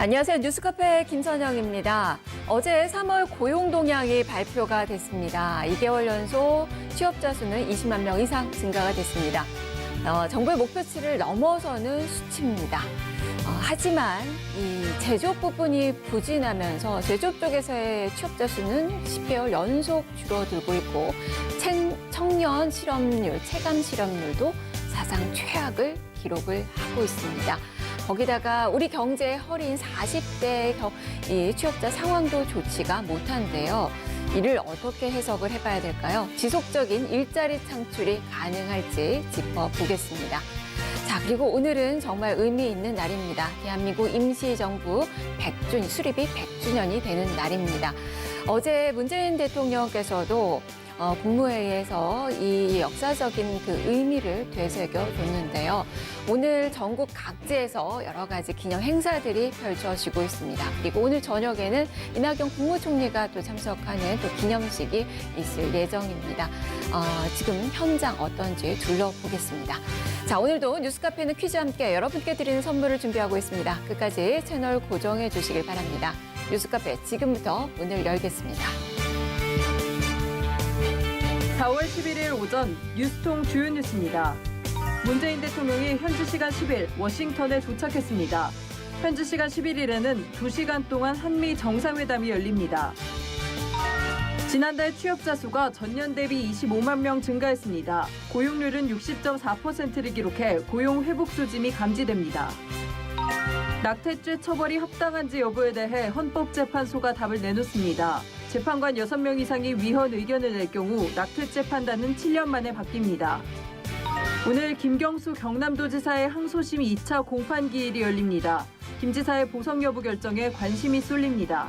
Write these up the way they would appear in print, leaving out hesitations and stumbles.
안녕하세요. 뉴스카페 김선영입니다. 어제 3월 고용동향이 발표가 됐습니다. 2개월 연속 취업자 수는 20만 명 이상 증가가 됐습니다. 정부의 목표치를 넘어서는 수치입니다. 하지만 이 제조업 부분이 부진하면서 제조업 쪽에서의 취업자 수는 10개월 연속 줄어들고 있고 청년 실업률, 체감 실업률도 사상 최악을 기록을 하고 있습니다. 거기다가 우리 경제의 허리인 40대 이 취업자 상황도 좋지가 못한데요. 이를 어떻게 해석을 해봐야 될까요? 지속적인 일자리 창출이 가능할지 짚어보겠습니다. 자, 그리고 오늘은 정말 의미 있는 날입니다. 대한민국 임시정부 수립이 100주년이 되는 날입니다. 어제 문재인 대통령께서도 국무회의에서 이 역사적인 그 의미를 되새겨줬는데요. 오늘 전국 각지에서 여러 가지 기념 행사들이 펼쳐지고 있습니다. 그리고 오늘 저녁에는 이낙연 국무총리가 또 참석하는 또 기념식이 있을 예정입니다. 지금 현장 어떤지 둘러보겠습니다. 자, 오늘도 뉴스카페는 퀴즈와 함께 여러분께 드리는 선물을 준비하고 있습니다. 끝까지 채널 고정해 주시길 바랍니다. 뉴스카페 지금부터 문을 열겠습니다. 4월 11일 오전 뉴스통 주요 뉴스입니다. 문재인 대통령이 현지 시간 10일 워싱턴에 도착했습니다. 현지 시간 11일에는 2시간 동안 한미 정상회담이 열립니다. 지난달 취업자 수가 전년 대비 25만 명 증가했습니다. 고용률은 60.4%를 기록해 고용 회복 조짐이 감지됩니다. 낙태죄 처벌이 합당한지 여부에 대해 헌법재판소가 답을 내놓습니다. 재판관 6명 이상이 위헌 의견을 낼 경우 낙태죄 판단은 7년 만에 바뀝니다. 오늘 김경수 경남도지사의 항소심 2차 공판기일이 열립니다. 김 지사의 보석 여부 결정에 관심이 쏠립니다.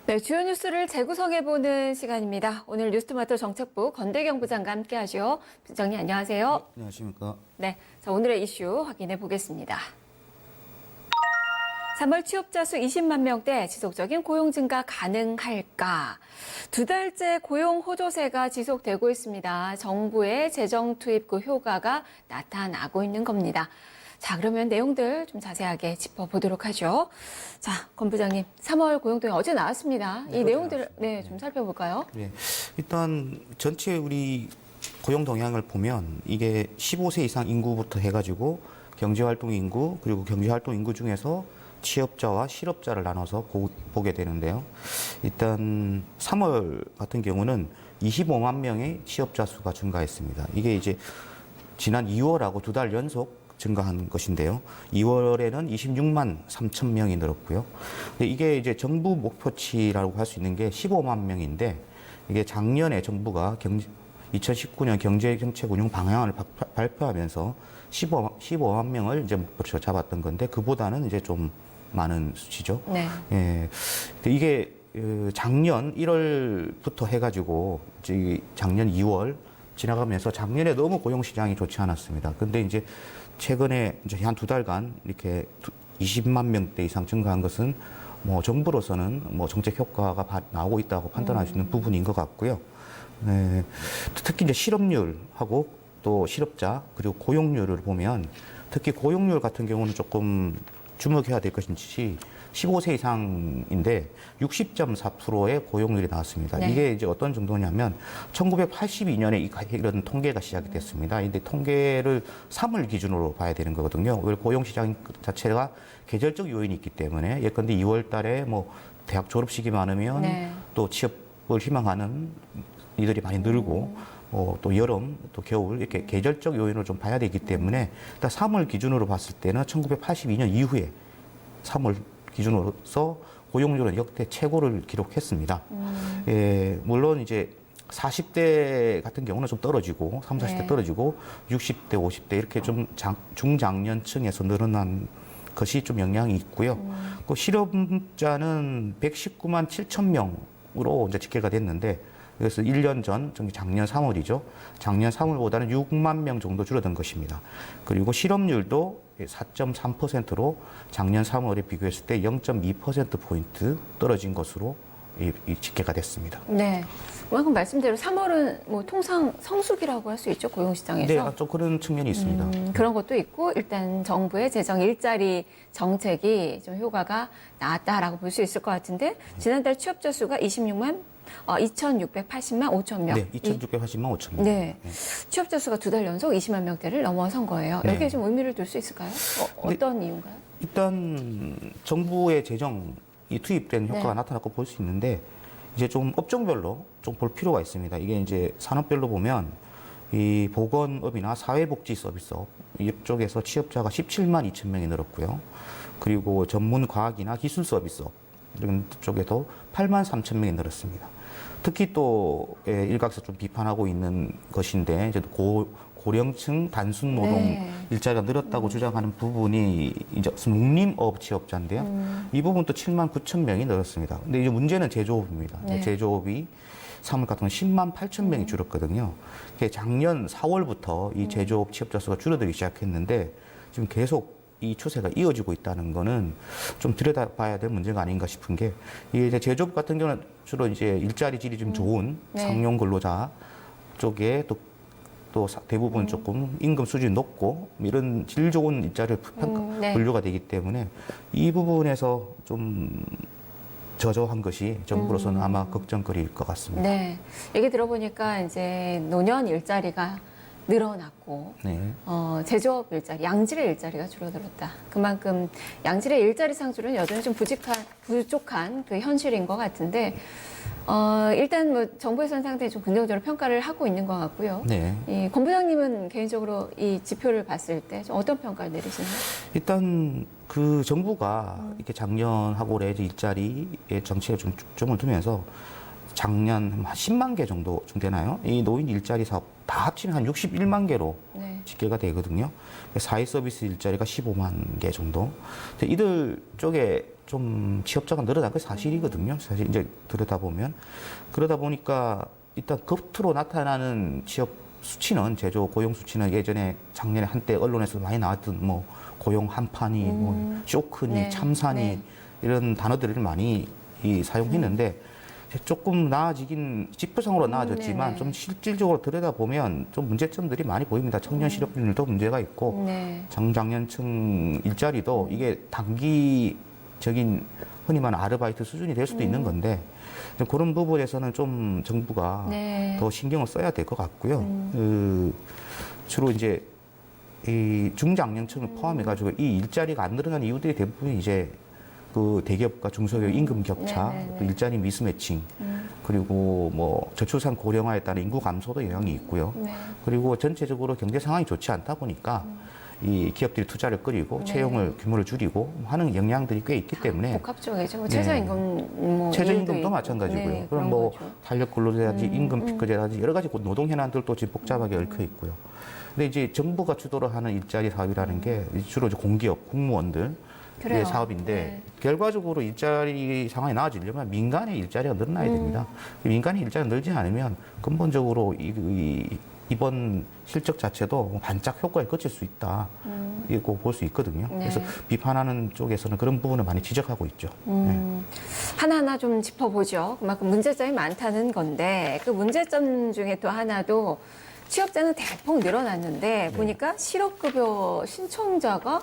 네, 주요 뉴스를 재구성해보는 시간입니다. 오늘 뉴스토마토 정책부 권대경 부장과 함께하죠. 부장님 안녕하세요. 네, 안녕하십니까. 네, 자, 오늘의 이슈 확인해 보겠습니다. 3월 취업자 수 20만 명대 지속적인 고용 증가 가능할까? 2달째 고용 호조세가 지속되고 있습니다. 정부의 재정 투입 그 효과가 나타나고 있는 겁니다. 자, 그러면 내용들 좀 자세하게 짚어보도록 하죠. 자, 권 부장님, 3월 고용동향 어제 나왔습니다. 이 내용들을 좀 살펴볼까요? 네, 일단 전체 우리 고용 동향을 보면 이게 15세 이상 인구부터 해가지고 경제활동 인구 그리고 경제활동 인구 중에서 취업자와 실업자를 나눠서 보게 되는데요. 일단 3월 같은 경우는 25만 명의 취업자 수가 증가했습니다. 이게 이제 지난 2월하고 2달 연속 증가한 것인데요. 2월에는 26만 3천 명이 늘었고요. 근데 이게 이제 정부 목표치라고 할 수 있는 게 15만 명인데 이게 작년에 정부가 2019년 경제정책 운용 방향을 발표하면서 15만 명을 이제 목표치로 잡았던 건데 그보다는 이제 좀 많은 수치죠. 네. 예. 근데 이게 작년 1월부터 해가지고 이제 작년 2월 지나가면서 작년에 너무 고용 시장이 좋지 않았습니다. 근데 이제 최근에 이제 한 2달간 이렇게 20만 명대 이상 증가한 것은 뭐 정부로서는 뭐 정책 효과가 나오고 있다고 판단할 수 있는 부분인 것 같고요. 네. 특히 이제 실업률하고 또 실업자 그리고 고용률을 보면 특히 고용률 같은 경우는 조금 주목해야 될 것인지 15세 이상인데 60.4%의 고용률이 나왔습니다. 네. 이게 이제 어떤 정도냐면 1982년에 이런 통계가 시작이 됐습니다. 근데 통계를 3월 기준으로 봐야 되는 거거든요. 왜 고용시장 자체가 계절적 요인이 있기 때문에 예컨대 2월 달에 뭐 대학 졸업식이 많으면 또 취업을 희망하는 이들이 많이 늘고 또 여름, 또 겨울 이렇게 계절적 요인을 좀 봐야 되기 때문에 일단 3월 기준으로 봤을 때는 1982년 이후에 3월 기준으로서 고용률은 역대 최고를 기록했습니다. 예, 물론 이제 40대 같은 경우는 좀 떨어지고 30, 40대 떨어지고 60대, 50대 이렇게 좀 중장년층에서 늘어난 것이 좀 영향이 있고요. 그 실업자는 119만 7천 명으로 이제 집계가 됐는데 그래서 1년 전, 작년 3월이죠. 작년 3월보다는 6만 명 정도 줄어든 것입니다. 그리고 실업률도 4.3%로 작년 3월에 비교했을 때 0.2%포인트 떨어진 것으로 이 집계가 됐습니다. 네. 방금 말씀대로 3월은 뭐 통상 성수기라고 할 수 있죠, 고용시장에서. 네, 좀 그런 측면이 있습니다. 그런 것도 있고 일단 정부의 재정 일자리 정책이 좀 효과가 나왔다라고 볼 수 있을 것 같은데 지난달 취업자 수가 2,680만 5천 명. 네, 2,680만 5천 명. 네. 취업자 수가 두 달 연속 20만 명대를 넘어선 거예요. 네. 여기에 좀 의미를 둘 수 있을까요? 어떤 이유인가요? 일단 정부의 재정이 투입된 효과가 네. 나타났고 볼 수 있는데 이제 좀 업종별로 좀 볼 필요가 있습니다. 이게 이제 산업별로 보면 이 보건업이나 사회복지 서비스업 이쪽에서 취업자가 17만 2천 명이 늘었고요. 그리고 전문 과학이나 기술 서비스업 이런 쪽에도 8만 3천 명이 늘었습니다. 특히 또 일각에서 좀 비판하고 있는 것인데 이제 고령층 단순 노동 네. 일자리가 늘었다고 주장하는 부분이 이제 농림업 취업자인데요. 이 부분도 7만 9천 명이 늘었습니다. 근데 이제 문제는 제조업입니다. 네. 제조업이 3월 같은 경우 10만 8천 명이 줄었거든요. 작년 4월부터 이 제조업 취업자 수가 줄어들기 시작했는데 지금 계속 이 추세가 이어지고 있다는 거는 좀 들여다봐야 될 문제가 아닌가 싶은 게 이제 제조업 같은 경우는 주로 이제 일자리 질이 좀 좋은 네. 상용 근로자 쪽에 또 대부분 조금 임금 수준이 높고 이런 질 좋은 일자리를 네. 분류가 되기 때문에 이 부분에서 좀 저조한 것이 정부로서는 아마 걱정거리일 것 같습니다. 네. 얘기 들어보니까 이제 노년 일자리가 늘어났고 네. 제조업 일자리, 양질의 일자리가 줄어들었다. 그만큼 양질의 일자리 상주는 여전히 좀 부족한 그 현실인 것 같은데 일단 뭐 정부에서는 상당히 좀 긍정적으로 평가를 하고 있는 것 같고요. 네. 이 권 부장님은 개인적으로 이 지표를 봤을 때 좀 어떤 평가를 내리시나요? 일단 그 정부가 이렇게 작년하고 이제 일자리의 정책에 좀 중점을 두면서 작년 한 10만 개 정도 좀 되나요? 이 노인 일자리 사업 다 합치면 한 61만 개로 네. 집계가 되거든요. 사회 서비스 일자리가 15만 개 정도. 근데 이들 쪽에 좀 취업자가 늘어난 게 사실이거든요. 사실 이제 들여다보면. 그러다 보니까 일단 겉으로 나타나는 취업 수치는 제조 고용 수치는 예전에 작년에 한때 언론에서 많이 나왔던 뭐 고용 한판이 뭐 쇼크니 네. 참사니 네. 이런 단어들을 많이 사용했는데 조금 나아지긴 지표상으로 나아졌지만 네네. 좀 실질적으로 들여다보면 좀 문제점들이 많이 보입니다. 청년 실업률도 문제가 있고 네. 장장년층 일자리도 이게 단기적인 흔히 말하는 아르바이트 수준이 될 수도 있는 건데 그런 부분에서는 좀 정부가 네. 더 신경을 써야 될 것 같고요. 주로 이제 이 중장년층을 포함해가지고 이 일자리가 안 늘어나는 이유들이 대부분 이제 그 대기업과 중소기업 임금 격차, 네네네. 또 일자리 미스매칭, 그리고 뭐 저출산 고령화에 따른 인구 감소도 영향이 있고요. 네. 그리고 전체적으로 경제 상황이 좋지 않다 보니까 이 기업들이 투자를 끌이고 네. 채용을 규모를 줄이고 하는 영향들이 꽤 있기 때문에 복합적이죠. 뭐 네. 최저임금 뭐 최저임금도 일도 마찬가지고요. 네, 그럼 그런 뭐 거죠. 탄력 근로제라든지 임금 피크제라든지 여러 가지 노동 현안들도 지금 복잡하게 얽혀 있고요. 근데 이제 정부가 주도를 하는 일자리 사업이라는 게 주로 이제 공기업, 공무원들 그래요. 의 사업인데 네. 결과적으로 일자리 상황이 나아지려면 민간의 일자리가 늘어나야 됩니다. 민간의 일자리가 늘지 않으면 근본적으로 이번 실적 자체도 반짝 효과에 그칠 수 있다. 이거 볼 수 있거든요. 네. 그래서 비판하는 쪽에서는 그런 부분을 많이 지적하고 있죠. 네. 하나하나 좀 짚어보죠. 그만큼 문제점이 많다는 건데 그 문제점 중에 또 하나도 취업자는 대폭 늘어났는데 보니까 실업급여 신청자가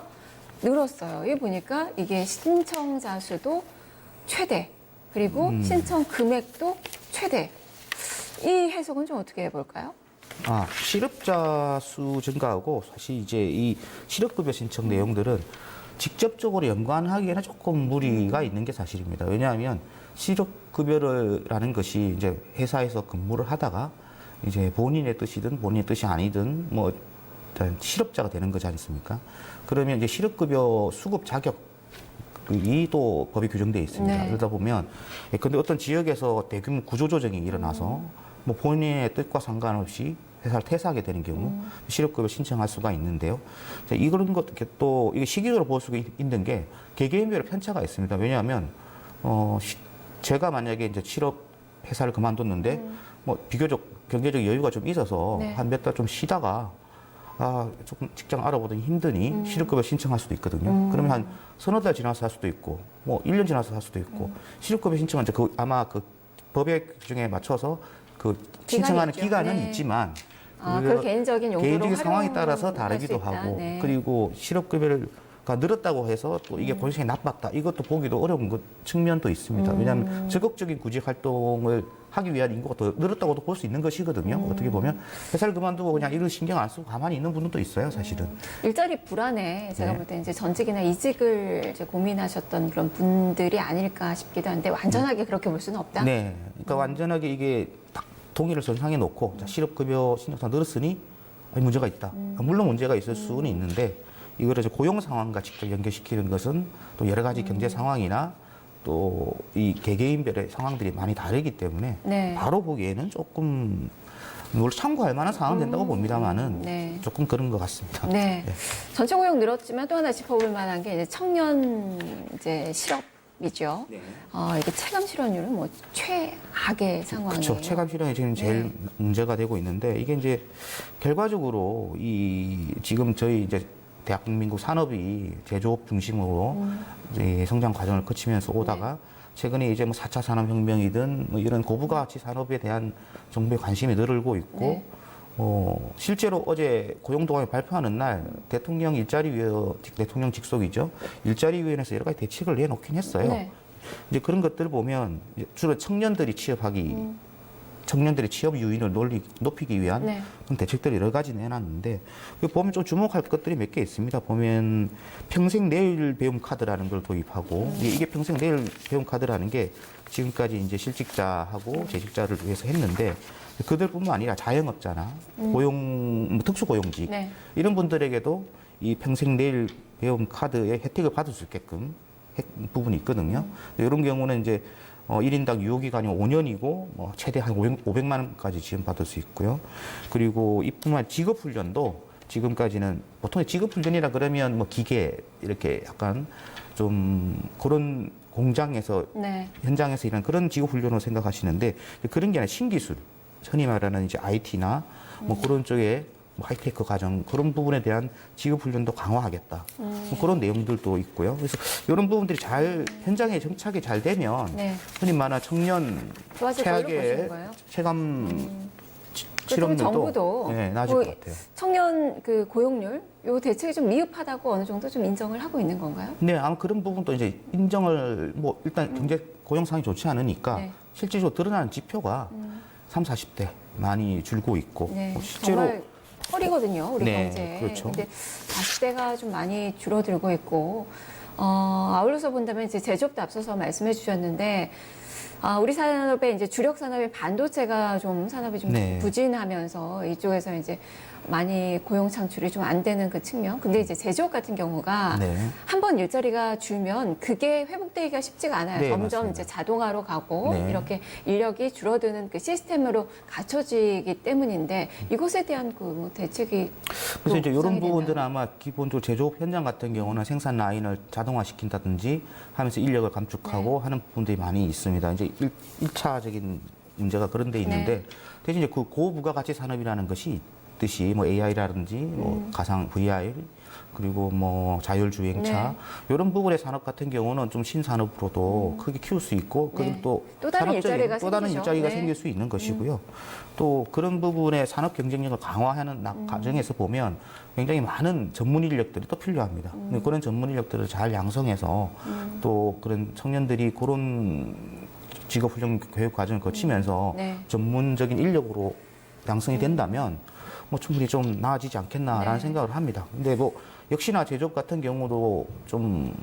늘었어요. 여기 보니까 이게 신청자 수도 최대 그리고 신청 금액도 최대. 이 해석은 좀 어떻게 해볼까요? 실업자 수 증가하고 사실 이제 이 실업급여 신청 내용들은 직접적으로 연관하기에는 조금 무리가 있는 게 사실입니다. 왜냐하면 실업급여라는 것이 이제 회사에서 근무를 하다가 이제 본인의 뜻이든 본인의 뜻이 아니든 뭐 일단 실업자가 되는 거지 않습니까? 그러면 이제 실업급여 수급 자격이 또 법이 규정되어 있습니다. 네. 그러다 보면 근데 어떤 지역에서 대규모 구조조정이 일어나서 뭐 본인의 뜻과 상관없이 회사를 퇴사하게 되는 경우 실업급여 신청할 수가 있는데요. 이런 것 또 이게 시기적으로 볼 수가 있는 게 개개인별로 편차가 있습니다. 왜냐하면 제가 만약에 이제 실업 회사를 그만뒀는데 뭐 비교적 경제적 여유가 좀 있어서 네. 한 몇 달 좀 쉬다가 조금 직장 알아보더니 힘드니 실업급여 신청할 수도 있거든요. 그러면 한 서너 달 지나서 할 수도 있고, 뭐 1년 지나서 할 수도 있고, 실업급여 신청은 이제 아마 그 법의 규정에 맞춰서 그 신청하는 있죠. 기간은 네. 있지만, 그 개인적인 용도로 개인적인 상황에 따라서 활용할 다르기도 수 있다. 하고, 네. 그리고 실업급여가 늘었다고 해서 또 이게 본인이 나빴다, 이것도 보기도 어려운 측면도 있습니다. 왜냐하면 적극적인 구직 활동을 하기 위한 인구가 더 늘었다고도 볼 수 있는 것이거든요. 어떻게 보면 회사를 그만두고 그냥 일을 신경 안 쓰고 가만히 있는 분들도 있어요, 사실은. 일자리 불안에 제가 네. 볼 때 이제 전직이나 이직을 이제 고민하셨던 그런 분들이 아닐까 싶기도 한데 완전하게 그렇게 볼 수는 없다. 네, 그러니까 완전하게 이게 딱 동의를 선상에 놓고 자, 실업급여 신청상 늘었으니 문제가 있다. 물론 문제가 있을 수는 있는데 이거를 이제 고용 상황과 직접 연결시키는 것은 또 여러 가지 경제 상황이나 또 이 개개인별의 상황들이 많이 다르기 때문에 네. 바로 보기에는 조금 뭘 참고할 만한 상황은 된다고 봅니다만은 네. 조금 그런 것 같습니다. 네. 전체 고용 늘었지만 또 하나 짚어볼 만한 게 이제 청년 이제 실업이죠. 네. 이게 체감 실업률은 뭐 최악의 상황이에요. 그렇죠. 체감 실현이 지금 제일 네. 문제가 되고 있는데 이게 이제 결과적으로 지금 저희 이제 대한민국 산업이 제조업 중심으로 이제 성장 과정을 거치면서 오다가 최근에 이제 뭐 4차 산업혁명이든 뭐 이런 고부가치 산업에 대한 정부의 관심이 늘고 있고 네. 실제로 어제 고용동향을 발표하는 날 대통령 대통령 직속이죠. 일자리위원회에서 여러 가지 대책을 내놓긴 했어요. 네. 이제 그런 것들을 보면 주로 청년들이 청년들의 취업 유인을 높이기 위한 네. 그런 대책들을 여러 가지 내놨는데 보면 좀 주목할 것들이 몇 개 있습니다. 보면 평생 내일 배움 카드라는 걸 도입하고 이게 평생 내일 배움 카드라는 게 지금까지 이제 실직자하고 재직자를 위해서 했는데 그들뿐만 아니라 자영업자나 특수고용직 네. 이런 분들에게도 이 평생 내일 배움 카드의 혜택을 받을 수 있게끔 부분이 있거든요. 이런 경우는 이제 1인당 유효기간이 5년이고 뭐 최대 한 500만 원까지 지원받을 수 있고요. 그리고 이뿐만 직업훈련도 지금까지는 보통 직업훈련이라 그러면 뭐 기계 이렇게 약간 좀 그런 공장에서 네. 현장에서 일하는 그런 직업훈련으로 생각하시는데 그런 게 아니라 신기술, 흔히 말하는 이제 IT나 뭐 그런 쪽에 뭐 하이테크 과정 그런 부분에 대한 직업 훈련도 강화하겠다. 뭐 그런 내용들도 있고요. 그래서 이런 부분들이 잘 현장에 정착이 잘 되면 네. 흔히 말하는 청년 좋아질 걸로 보시는 최악의 거예요? 체감 그렇다면 실업률도 정부도 나아질 뭐 것 같아요. 청년 그 고용률 요 대책이 좀 미흡하다고 어느 정도 좀 인정을 하고 있는 건가요? 네, 아마 그런 부분도 이제 인정을 뭐 일단 경제 고용 상황이 좋지 않으니까 네. 실질적으로 드러나는 지표가 30, 40대 많이 줄고 있고 네. 뭐 실제로 정말 허리거든요, 우리 네, 경제. 그렇죠. 근데 40대가 좀 많이 줄어들고 있고, 아울러서 본다면 이제 제조업도 앞서서 말씀해 주셨는데, 우리 산업의 이제 주력 산업의 반도체가 좀 산업이 좀 네. 부진하면서 이쪽에서 이제 많이 고용 창출이 좀 안 되는 그 측면. 근데 이제 제조업 같은 경우가 네. 한 번 일자리가 줄면 그게 회복되기가 쉽지가 않아요. 네, 점점 맞습니다. 이제 자동화로 가고 네. 이렇게 인력이 줄어드는 그 시스템으로 갖춰지기 때문인데 이것에 대한 그 뭐 대책이 그래서 이제 이런 구상이 부분들은 되나요? 아마 기본적으로 제조업 현장 같은 경우는 생산 라인을 자동화시킨다든지 하면서 인력을 감축하고 하는 부분들이 많이 있습니다. 이제 1차적인 문제가 그런 데 있는데 대신 이제 그 고부가가치 산업이라는 것이 있듯이 뭐 AI라든지 뭐 가상 VR 그리고 뭐 자율주행차 이런 부분의 산업 같은 경우는 좀 신산업으로도 크게 키울 수 있고 네. 그리고 또 다른 일자리가 또 다른 생기죠. 일자리가 네. 생길 수 있는 것이고요. 또 그런 부분의 산업 경쟁력을 강화하는 과정에서 보면 굉장히 많은 전문 인력들이 또 필요합니다. 근데 그런 전문 인력들을 잘 양성해서 또 그런 청년들이 그런 직업 훈련 교육 과정을 거치면서 네. 전문적인 인력으로 양성이 된다면 뭐 충분히 좀 나아지지 않겠나라는 네. 생각을 합니다. 근데 뭐 역시나 제조업 같은 경우도 좀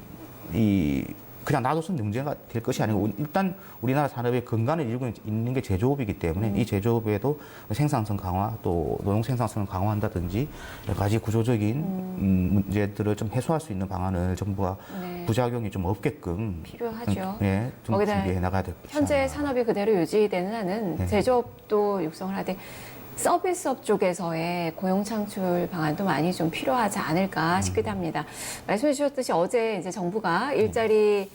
그냥 놔둬서는 문제가 될 것이 아니고 일단 우리나라 산업의 근간을 이루고 있는 게 제조업이기 때문에 이 제조업에도 생산성 강화 또 노동 생산성을 강화한다든지 여러 가지 구조적인 문제들을 좀 해소할 수 있는 방안을 정부가 네. 부작용이 좀 없게끔 필요하죠. 예, 좀 거기다 준비해 나가야 될 것이다. 현재 산업이 그대로 유지되는 한은 네. 제조업도 육성을 하되 서비스업 쪽에서의 고용 창출 방안도 많이 좀 필요하지 않을까 싶기도 합니다. 말씀해 주셨듯이 어제 이제 정부가 일자리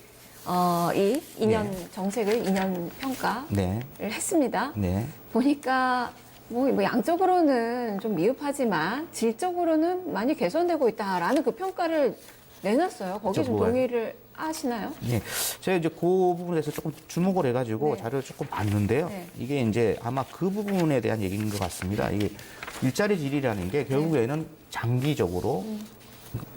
이 2년 정책을 2년 평가를 네. 했습니다. 네. 보니까 뭐 양적으로는 좀 미흡하지만 질적으로는 많이 개선되고 있다라는 그 평가를 내놨어요. 거기 좀 뭐예요? 동의를 하시나요? 네. 제가 이제 그 부분에 대해서 조금 주목을 해가지고 네. 자료를 조금 봤는데요. 네. 이게 이제 아마 그 부분에 대한 얘기인 것 같습니다. 이게 일자리 질이라는 게 결국에는 장기적으로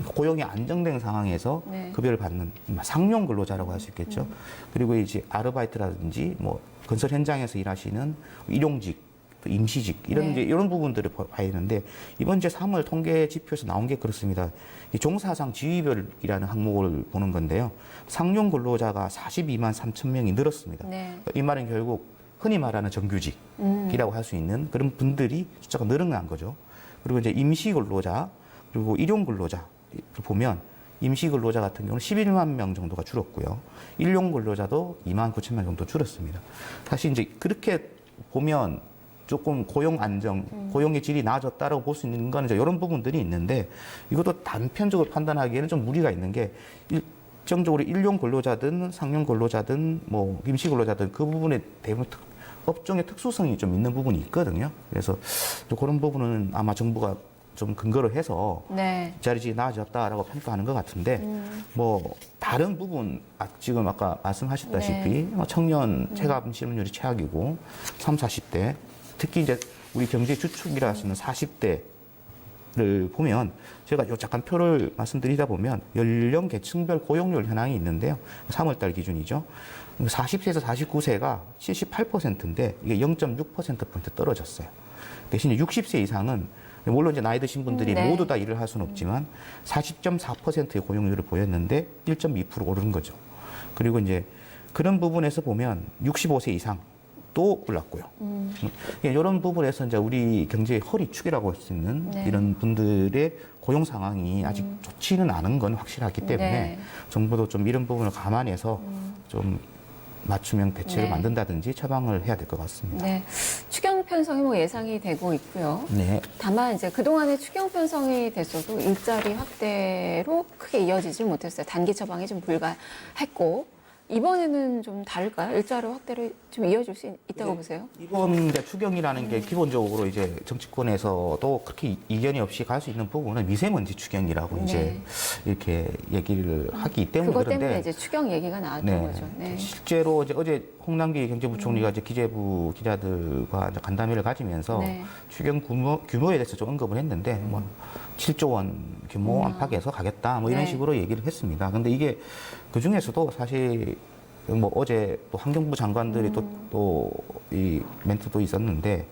고용이 안정된 상황에서 네. 급여를 받는 상용 근로자라고 할 수 있겠죠. 그리고 이제 아르바이트라든지 뭐 건설 현장에서 일하시는 일용직, 또 임시직 이런 네. 이제 이런 부분들을 봐야 되는데 이번 이제 3월 통계 지표에서 나온 게 그렇습니다. 이 종사상 지위별이라는 항목을 보는 건데요. 상용 근로자가 42만 3천 명이 늘었습니다. 네. 이 말은 결국 흔히 말하는 정규직이라고 할 수 있는 그런 분들이 숫자가 늘어난 거죠. 그리고 이제 임시 근로자 그리고 일용 근로자를 보면 임시 근로자 같은 경우는 11만 명 정도가 줄었고요. 일용 근로자도 2만 9천 명 정도 줄었습니다. 사실 이제 그렇게 보면 조금 고용 안정, 고용의 질이 나아졌다라고 볼 수 있는 건 이제 이런 부분들이 있는데 이것도 단편적으로 판단하기에는 좀 무리가 있는 게 일정적으로 일용 근로자든 상용 근로자든 뭐 임시 근로자든 그 부분에 대부분 업종의 특수성이 좀 있는 부분이 있거든요. 그래서 그런 부분은 아마 정부가 좀 근거를 해서 네. 일자리질이 나아졌다라고 평가하는 것 같은데 뭐 다른 부분 지금 아까 말씀하셨다시피 네. 뭐 청년 체감 실업률이 최악이고 30, 40대 특히 이제 우리 경제 주축이라 하시는 40대를 보면 제가 요 잠깐 표를 말씀드리다 보면 연령 계층별 고용률 현황이 있는데요. 3월달 기준이죠. 40세에서 49세가 78%인데 이게 0.6%포인트 떨어졌어요. 대신에 60세 이상은 물론 이제 나이 드신 분들이 네. 모두 다 일을 할 수는 없지만 40.4%의 고용률을 보였는데 1.2% 오른 거죠. 그리고 이제 그런 부분에서 보면 65세 이상 또 올랐고요. 이런 부분에서 이제 우리 경제의 허리축이라고 할 수 있는 네. 이런 분들의 고용 상황이 아직 좋지는 않은 건 확실하기 때문에 네. 정부도 좀 이런 부분을 감안해서 좀 맞춤형 대책을 네. 만든다든지 처방을 해야 될 것 같습니다. 네. 추경 편성이 뭐 예상이 되고 있고요. 네. 다만 이제 그동안에 추경 편성이 됐어도 일자리 확대로 크게 이어지질 못했어요. 단기 처방이 좀 불가했고 이번에는 좀 다를까요? 일자리 확대를 좀 이어질 수 있다고 네. 보세요? 이번 이제 추경이라는 게 기본적으로 이제 정치권에서도 그렇게 이견이 없이 갈 수 있는 부분은 미세먼지 추경이라고 네. 이제 이렇게 얘기를 하기 때문에 그것 때문에 그런데 이제 추경 얘기가 나왔던 네. 거죠. 네. 실제로 이제 어제 홍남기 경제부총리가 이제 기재부 기자들과 이제 간담회를 가지면서 네. 추경 규모에 대해서 좀 언급을 했는데 뭐 7조 원 규모 안팎에서 가겠다 뭐 이런 네. 식으로 얘기를 했습니다. 근데 이게 그 중에서도 사실 뭐 어제 또 환경부 장관들이 또 이 멘트도 있었는데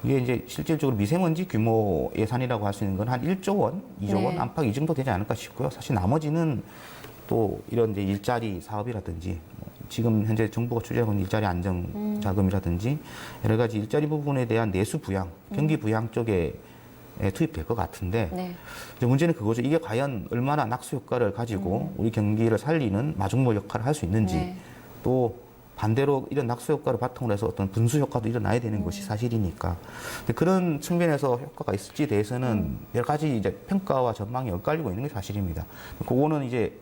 이게 이제 실질적으로 미세먼지 규모 예산이라고 할 수 있는 건 한 1조 원, 2조 원 네. 안팎 이 정도 되지 않을까 싶고요. 사실 나머지는 또 이런 이제 일자리 사업이라든지 뭐 지금 현재 정부가 추진하고 있는 일자리 안정 자금이라든지 여러 가지 일자리 부분에 대한 내수 부양, 경기 부양 쪽에 투입될 것 같은데 네. 이제 문제는 그거죠. 이게 과연 얼마나 낙수 효과를 가지고 우리 경기를 살리는 마중물 역할을 할 수 있는지 네. 또 반대로 이런 낙수 효과를 바탕으로 해서 어떤 분수 효과도 일어나야 되는 것이 사실이니까 근데 그런 측면에서 효과가 있을지에 대해서는 여러 가지 이제 평가와 전망이 엇갈리고 있는 게 사실입니다. 그거는 이제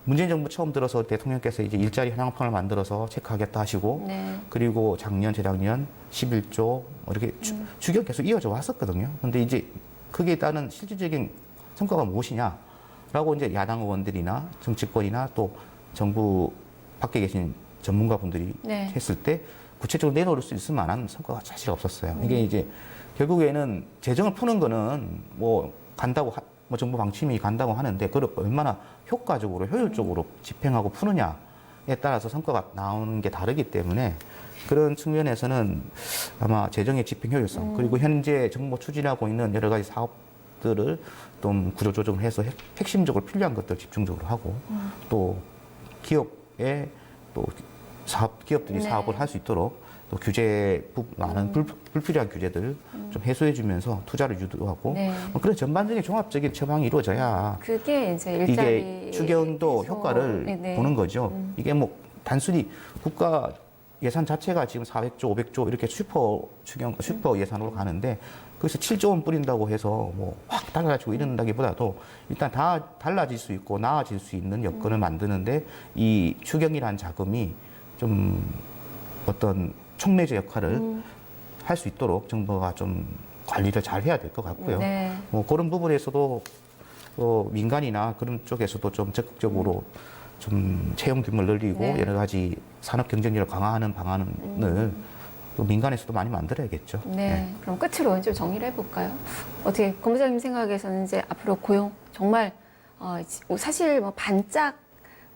문재인 정부 처음 들어서 대통령께서 이제 일자리 현황판을 만들어서 체크하겠다 하시고 네. 그리고 작년, 재작년 11조 뭐 이렇게 추경 계속 이어져 왔었거든요. 근데 이제 그게 따른 실질적인 성과가 무엇이냐라고 이제 야당 의원들이나 정치권이나 또 정부 밖에 계신 전문가분들이 네. 했을 때 구체적으로 내놓을 수 있을 만한 성과가 사실 없었어요. 이게 이제 결국에는 재정을 푸는 거는 뭐 간다고 뭐 정부 방침이 간다고 하는데 그걸 얼마나 효과적으로 효율적으로 집행하고 푸느냐에 따라서 성과가 나오는 게 다르기 때문에 그런 측면에서는 아마 재정의 집행 효율성 그리고 현재 정부 추진하고 있는 여러 가지 사업들을 좀 구조조정을 해서 핵심적으로 필요한 것들 집중적으로 하고 또 기업에 또 기업들이 네. 사업을 할 수 있도록 또 규제 많은 불필요한 규제들 좀 해소해주면서 투자를 유도하고 네. 뭐 그런 전반적인 종합적인 처방이 이루어져야 그게 이제 일자리 이게 추경도 해소. 효과를 네네. 보는 거죠. 이게 뭐 단순히 국가 예산 자체가 지금 400조, 500조 이렇게 슈퍼 예산으로 가는데 그래서 7조 원 뿌린다고 해서 뭐 확 달라지고 이런다기보다도 일단 다 달라질 수 있고 나아질 수 있는 여건을 만드는데 이 추경이라는 자금이 좀 어떤 촉매제 역할을 할 수 있도록 정부가 좀 관리를 잘 해야 될 것 같고요. 네. 뭐 그런 부분에서도 민간이나 그런 쪽에서도 좀 적극적으로 좀 채용 규모를 늘리고 네. 여러 가지 산업 경쟁력을 강화하는 방안을 또 민간에서도 많이 만들어야겠죠. 네. 그럼 끝으로 좀 정리를 해볼까요? 어떻게 검사님 생각에서는 이제 앞으로 고용 정말 사실 뭐 반짝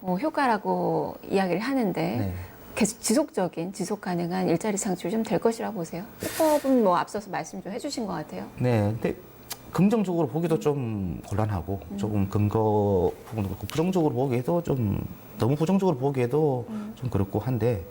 효과라고 이야기를 하는데 네. 계속 지속 가능한 일자리 창출이 좀 될 것이라고 보세요. 호법은 뭐 앞서서 말씀 좀 해주신 것 같아요. 네. 근데 긍정적으로 보기도 좀 곤란하고 조금 근거 부분도 그렇고 부정적으로 보기에도 좀 너무 부정적으로 보기에도 좀 그렇고 한데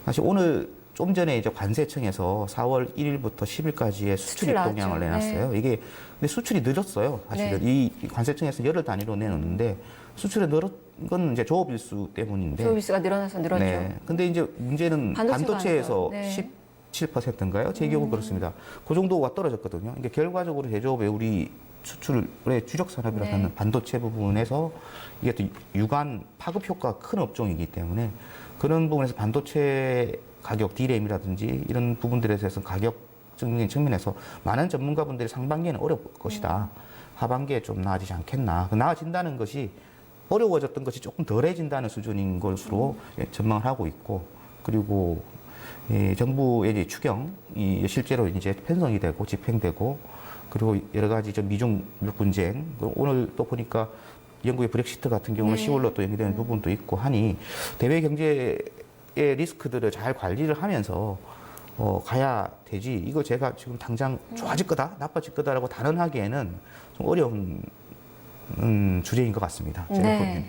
사실 오늘 좀 전에 이제 관세청에서 4월 1일부터 10일까지의 수출 수출 입동량을 나왔죠. 내놨어요. 이게 근데 수출이 늦었어요. 사실은 네. 이 관세청에서 열흘 단위로 내놓는데 수출이 늘은 건 이제 조업일수 때문인데. 조업일수가 늘어나서 늘었죠. 네. 근데 이제 문제는 반도체에서 네. 17%인가요? 제 기억은 그렇습니다. 그 정도가 떨어졌거든요. 그러니까 결과적으로 제조업의 우리 수출의 주력 산업이라고 하는 네. 반도체 부분에서 이게 또 유관 파급 효과가 큰 업종이기 때문에 그런 부분에서 반도체 가격, D램이라든지 이런 부분들에 대해서 가격적인 측면에서 많은 전문가분들이 상반기에는 어려울 것이다. 하반기에 좀 나아지지 않겠나. 나아진다는 것이 어려워졌던 것이 조금 덜해진다는 수준인 것으로 전망을 하고 있고, 그리고 정부의 이제 추경이 실제로 이제 편성이 되고 집행되고, 그리고 여러 가지 좀 미중 분쟁, 오늘 또 보니까 영국의 브렉시트 같은 경우는 네. 10월로 또 연기되는 부분도 있고 하니 대외 경제의 리스크들을 잘 관리를 하면서 가야 되지. 이거 제가 지금 당장 좋아질 거다, 나빠질 거다라고 단언하기에는 좀 어려운 주제인 것 같습니다. 제가 네. 보기에는.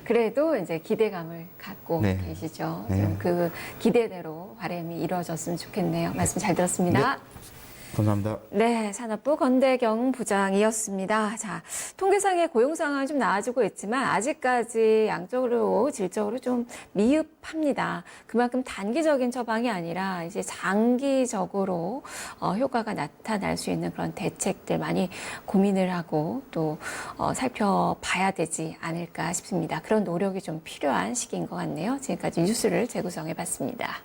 그래도 이제 기대감을 갖고 네. 계시죠. 네. 좀 그 기대대로 바람이 이루어졌으면 좋겠네요. 말씀 잘 들었습니다. 감사합니다. 네, 산업부 건대경 부장이었습니다. 자, 통계상의 고용 상황은 좀 나아지고 있지만 아직까지 양적으로 질적으로 좀 미흡합니다. 그만큼 단기적인 처방이 아니라 이제 장기적으로 효과가 나타날 수 있는 그런 대책들 많이 고민을 하고 또 살펴봐야 되지 않을까 싶습니다. 그런 노력이 좀 필요한 시기인 것 같네요. 지금까지 뉴스를 재구성해봤습니다.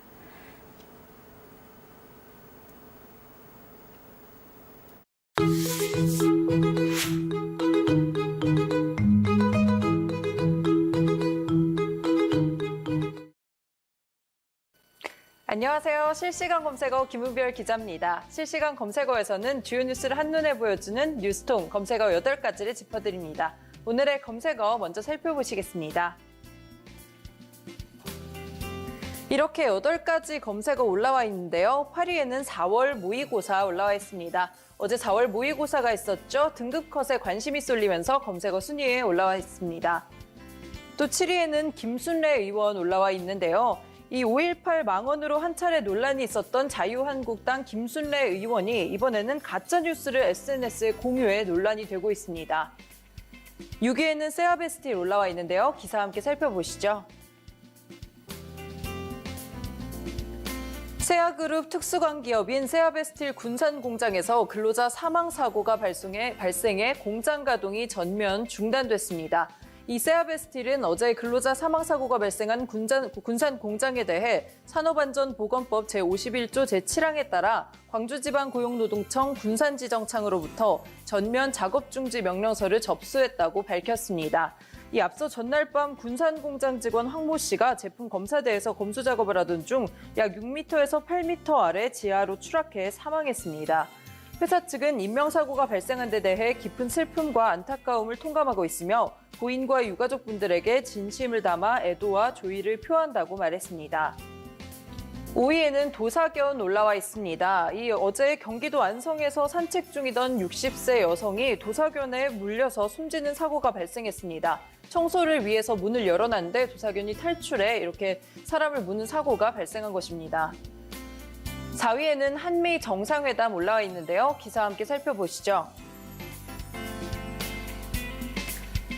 안녕하세요. 실시간 검색어 김은별 기자입니다. 실시간 검색어에서는 주요 뉴스를 한눈에 보여주는 뉴스통 검색어 8가지를 짚어드립니다. 오늘의 검색어 먼저 살펴보시겠습니다. 이렇게 8가지 검색어 올라와 있는데요. 8위에는 4월 모의고사 올라와 있습니다. 어제 4월 모의고사가 있었죠. 등급컷에 관심이 쏠리면서 검색어 순위에 올라와 있습니다. 또 7위에는 김순례 의원 올라와 있는데요. 이 5.18 망언으로 한 차례 논란이 있었던 자유한국당 김순례 의원이 이번에는 가짜뉴스를 SNS에 공유해 논란이 되고 있습니다. 6위에는 세아베스틸 올라와 있는데요. 기사 함께 살펴보시죠. 세아그룹 특수광기업인 세아베스틸 군산공장에서 근로자 사망 사고가 발생해 공장 가동이 전면 중단됐습니다. 이 세아베스틸은 어제 근로자 사망 사고가 발생한 군산 공장에 대해 산업안전보건법 제51조 제7항에 따라 광주지방고용노동청 군산지정창으로부터 전면 작업중지 명령서를 접수했다고 밝혔습니다. 이 앞서 전날 밤 군산공장 직원 황모 씨가 제품 검사대에서 검수 작업을 하던 중 약 6m에서 8m 아래 지하로 추락해 사망했습니다. 회사 측은 인명사고가 발생한 데 대해 깊은 슬픔과 안타까움을 통감하고 있으며 고인과 유가족분들에게 진심을 담아 애도와 조의를 표한다고 말했습니다. 5위에는 도사견 올라와 있습니다. 어제 경기도 안성에서 산책 중이던 60세 여성이 도사견에 물려서 숨지는 사고가 발생했습니다. 청소를 위해서 문을 열어놨는데 도사견이 탈출해 이렇게 사람을 무는 사고가 발생한 것입니다. 4위에는 한미 정상회담 올라와 있는데요. 기사 함께 살펴보시죠.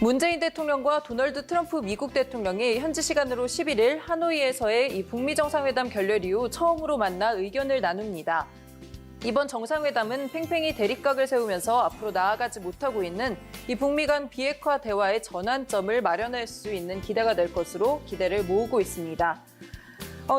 문재인 대통령과 도널드 트럼프 미국 대통령이 현지 시간으로 11일 하노이에서의 이 북미 정상회담 결렬 이후 처음으로 만나 의견을 나눕니다. 이번 정상회담은 팽팽히 대립각을 세우면서 앞으로 나아가지 못하고 있는 이 북미 간 비핵화 대화의 전환점을 마련할 수 있는 기대가 될 것으로 기대를 모으고 있습니다.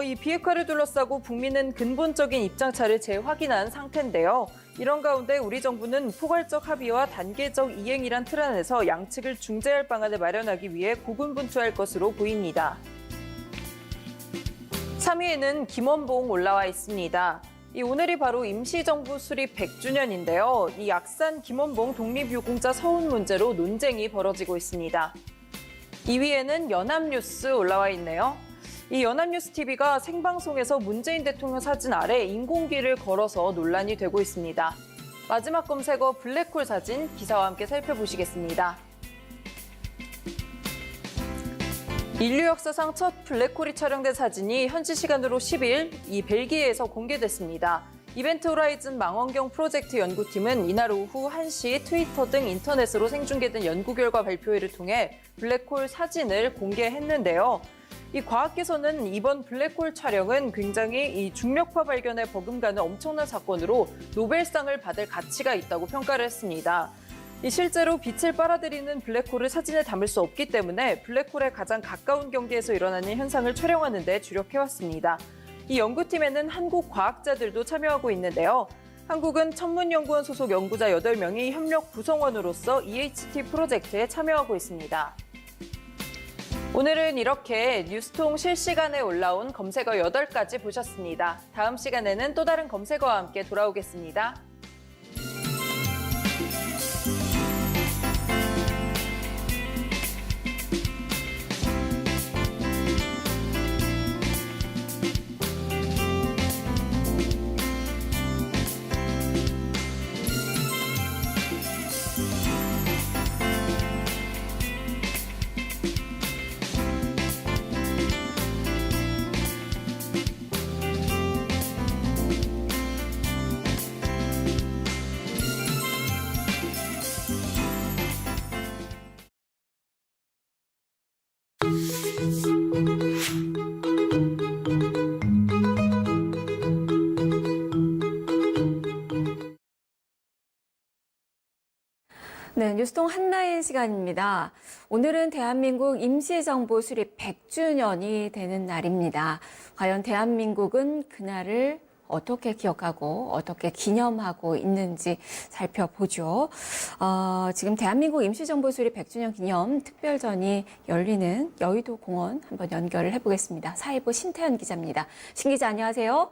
이 비핵화를 둘러싸고 북미는 근본적인 입장차를 재확인한 상태인데요. 이런 가운데 우리 정부는 포괄적 합의와 단계적 이행이란 틀 안에서 양측을 중재할 방안을 마련하기 위해 고군분투할 것으로 보입니다. 3위에는 김원봉 올라와 있습니다. 오늘이 바로 임시정부 수립 100주년인데요. 이 약산 김원봉 독립유공자 서훈 문제로 논쟁이 벌어지고 있습니다. 2위에는 연합뉴스 올라와 있네요. 이 연합뉴스 TV가 생방송에서 문재인 대통령 사진 아래 인공기를 걸어서 논란이 되고 있습니다. 마지막 검색어 블랙홀 사진 기사와 함께 살펴보시겠습니다. 인류 역사상 첫 블랙홀이 촬영된 사진이 현지 시간으로 10일 이 벨기에에서 공개됐습니다. 이벤트 호라이즌 망원경 프로젝트 연구팀은 이날 오후 1시 트위터 등 인터넷으로 생중계된 연구 결과 발표회를 통해 블랙홀 사진을 공개했는데요. 이 과학계에서는 이번 블랙홀 촬영은 굉장히 이 중력파 발견에 버금가는 엄청난 사건으로 노벨상을 받을 가치가 있다고 평가를 했습니다. 실제로 빛을 빨아들이는 블랙홀을 사진에 담을 수 없기 때문에 블랙홀에 가장 가까운 경계에서 일어나는 현상을 촬영하는 데 주력해왔습니다. 이 연구팀에는 한국 과학자들도 참여하고 있는데요. 한국은 천문연구원 소속 연구자 8명이 협력 구성원으로서 EHT 프로젝트에 참여하고 있습니다. 오늘은 이렇게 뉴스통 실시간에 올라온 검색어 8가지 보셨습니다. 다음 시간에는 또 다른 검색어와 함께 돌아오겠습니다. 네, 뉴스통 한나인 시간입니다. 오늘은 대한민국 임시정부 수립 100주년이 되는 날입니다. 과연 대한민국은 그날을 어떻게 기억하고 어떻게 기념하고 있는지 살펴보죠. 지금 대한민국 임시정부 수립 100주년 기념 특별전이 열리는 여의도 공원 한번 연결을 해보겠습니다. 사회부 신태현 기자입니다. 신 기자 안녕하세요.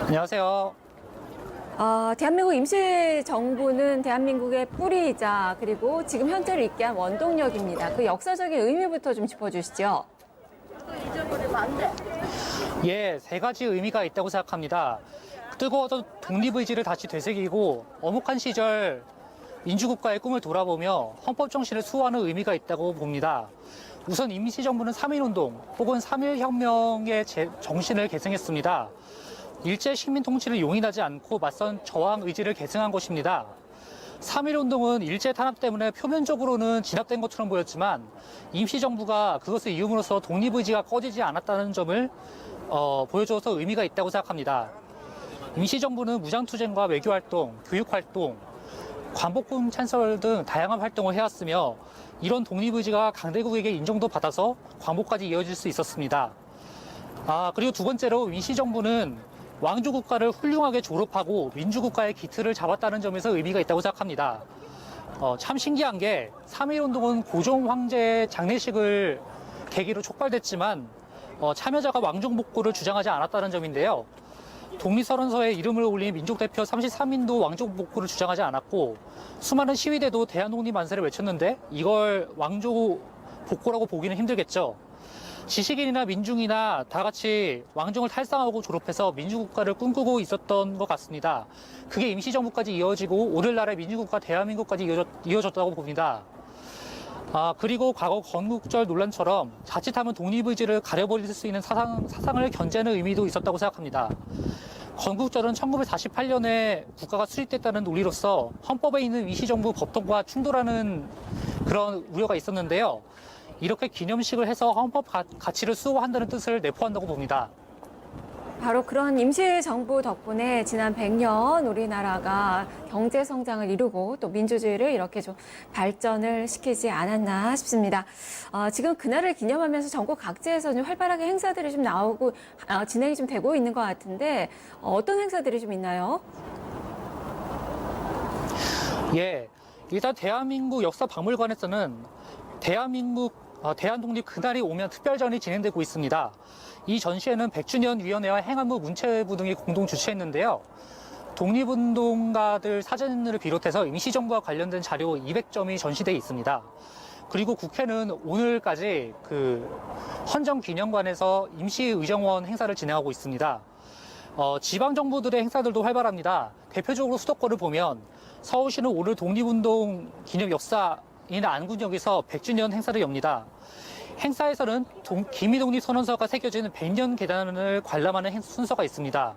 안녕하세요. 대한민국 임시정부는 대한민국의 뿌리이자 그리고 지금 현재를 있게 한 원동력입니다. 그 역사적인 의미부터 좀 짚어주시죠. 예, 3가지 의미가 있다고 생각합니다. 뜨거워던 독립의지를 다시 되새기고 엄혹한 시절 민주국가의 꿈을 돌아보며 헌법 정신을 수호하는 의미가 있다고 봅니다. 우선 임시정부는 3.1운동 혹은 3.1혁명의 정신을 계승했습니다. 일제 식민 통치를 용인하지 않고 맞선 저항 의지를 계승한 것입니다. 3.1운동은 일제 탄압 때문에 표면적으로는 진압된 것처럼 보였지만 임시정부가 그것을 이음으로써 독립의지가 꺼지지 않았다는 점을 보여줘서 의미가 있다고 생각합니다. 임시정부는 무장투쟁과 외교활동, 교육활동, 관복군 찬설 등 다양한 활동을 해왔으며 이런 독립의지가 강대국에게 인정도 받아서 광복까지 이어질 수 있었습니다. 그리고 두 번째로 임시정부는 왕조국가를 훌륭하게 졸업하고 민주국가의 기틀을 잡았다는 점에서 의미가 있다고 생각합니다. 참 신기한 게 3.1운동은 고종 황제의 장례식을 계기로 촉발됐지만 참여자가 왕족 복구를 주장하지 않았다는 점인데요. 독립선언서에 이름을 올린 민족대표 33인도 왕족 복구를 주장하지 않았고 수많은 시위대도 대한독립 만세를 외쳤는데 이걸 왕족 복구라고 보기는 힘들겠죠. 지식인이나 민중이나 다 같이 왕정을 탈상하고 졸업해서 민주국가를 꿈꾸고 있었던 것 같습니다. 그게 임시정부까지 이어지고 오늘날의 민주국가 대한민국까지 이어졌다고 봅니다. 그리고 과거 건국절 논란처럼 자칫하면 독립의지를 가려버릴 수 있는 사상을 견제하는 의미도 있었다고 생각합니다. 건국절은 1948년에 국가가 수립됐다는 논리로서 헌법에 있는 임시정부 법통과 충돌하는 그런 우려가 있었는데요. 이렇게 기념식을 해서 헌법 가치를 수호한다는 뜻을 내포한다고 봅니다. 바로 그런 임시정부 덕분에 지난 100년 우리나라가 경제 성장을 이루고 또 민주주의를 이렇게 좀 발전을 시키지 않았나 싶습니다. 지금 그날을 기념하면서 전국 각지에서 좀 활발하게 행사들이 좀 나오고 진행이 좀 되고 있는 것 같은데 어떤 행사들이 좀 있나요? 예, 일단 대한민국 역사박물관에서는 대한독립 그날이 오면 특별전이 진행되고 있습니다. 이 전시회는 100주년 위원회와 행안부 문체부 등이 공동 주최했는데요. 독립운동가들 사진을 비롯해서 임시정부와 관련된 자료 200점이 전시되어 있습니다. 그리고 국회는 오늘까지 헌정기념관에서 임시의정원 행사를 진행하고 있습니다. 지방정부들의 행사들도 활발합니다. 대표적으로 수도권을 보면 서울시는 오늘 독립운동 기념 역사인 안군역에서 100주년 행사를 엽니다. 행사에서는 기미독립선언서가 새겨진 100년 계단을 관람하는 순서가 있습니다.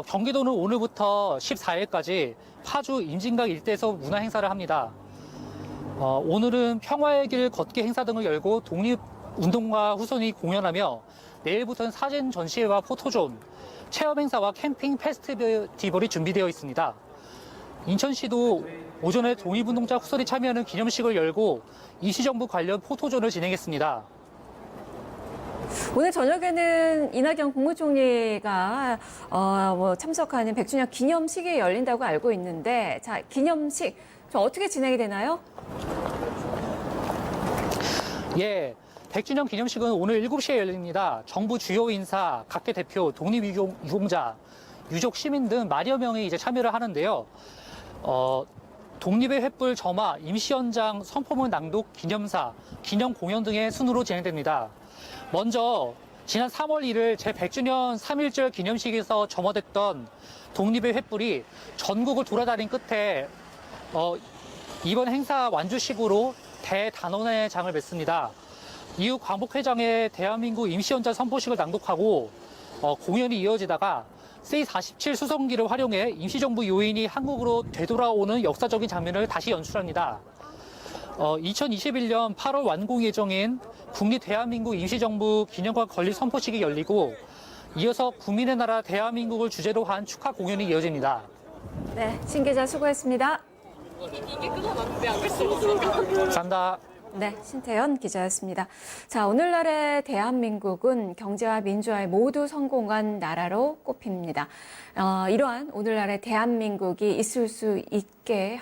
경기도는 오늘부터 14일까지 파주 임진각 일대에서 문화 행사를 합니다. 오늘은 평화의 길 걷기 행사 등을 열고 독립운동가 후손이 공연하며 내일부터는 사진 전시회와 포토존, 체험 행사와 캠핑 페스티벌이 준비되어 있습니다. 인천시도 오전에 독립운동자 후손이 참여하는 기념식을 열고 임시정부 관련 포토존을 진행했습니다. 오늘 저녁에는 이낙연 국무총리가 참석하는 100주년 기념식이 열린다고 알고 있는데, 자, 기념식 좀 어떻게 진행이 되나요? 예, 100주년 기념식은 오늘 7시에 열립니다. 정부 주요 인사, 각계 대표, 독립유공자, 유족, 시민 등 만여 명이 이제 참여를 하는데요. 독립의 횃불 점화, 임시연장, 선포문 낭독, 기념사, 기념 공연 등의 순으로 진행됩니다. 먼저 지난 3월 1일 제100주년 3.1절 기념식에서 점화됐던 독립의 횃불이 전국을 돌아다닌 끝에 이번 행사 완주식으로 대단원의 장을 맺습니다. 이후 광복회장의 대한민국 임시연장 선포식을 낭독하고 공연이 이어지다가 C-47 수송기를 활용해 임시정부 요인이 한국으로 되돌아오는 역사적인 장면을 다시 연출합니다. 2021년 8월 완공 예정인 국립 대한민국 임시정부 기념관 건립 선포식이 열리고 이어서 국민의 나라 대한민국을 주제로 한 축하 공연이 이어집니다. 네, 신 기자 수고했습니다. 감사합니다. 네, 신태연 기자였습니다. 자, 오늘날의 대한민국은 경제와 민주화에 모두 성공한 나라로 꼽힙니다. 이러한 오늘날의 대한민국이 있을 수 있게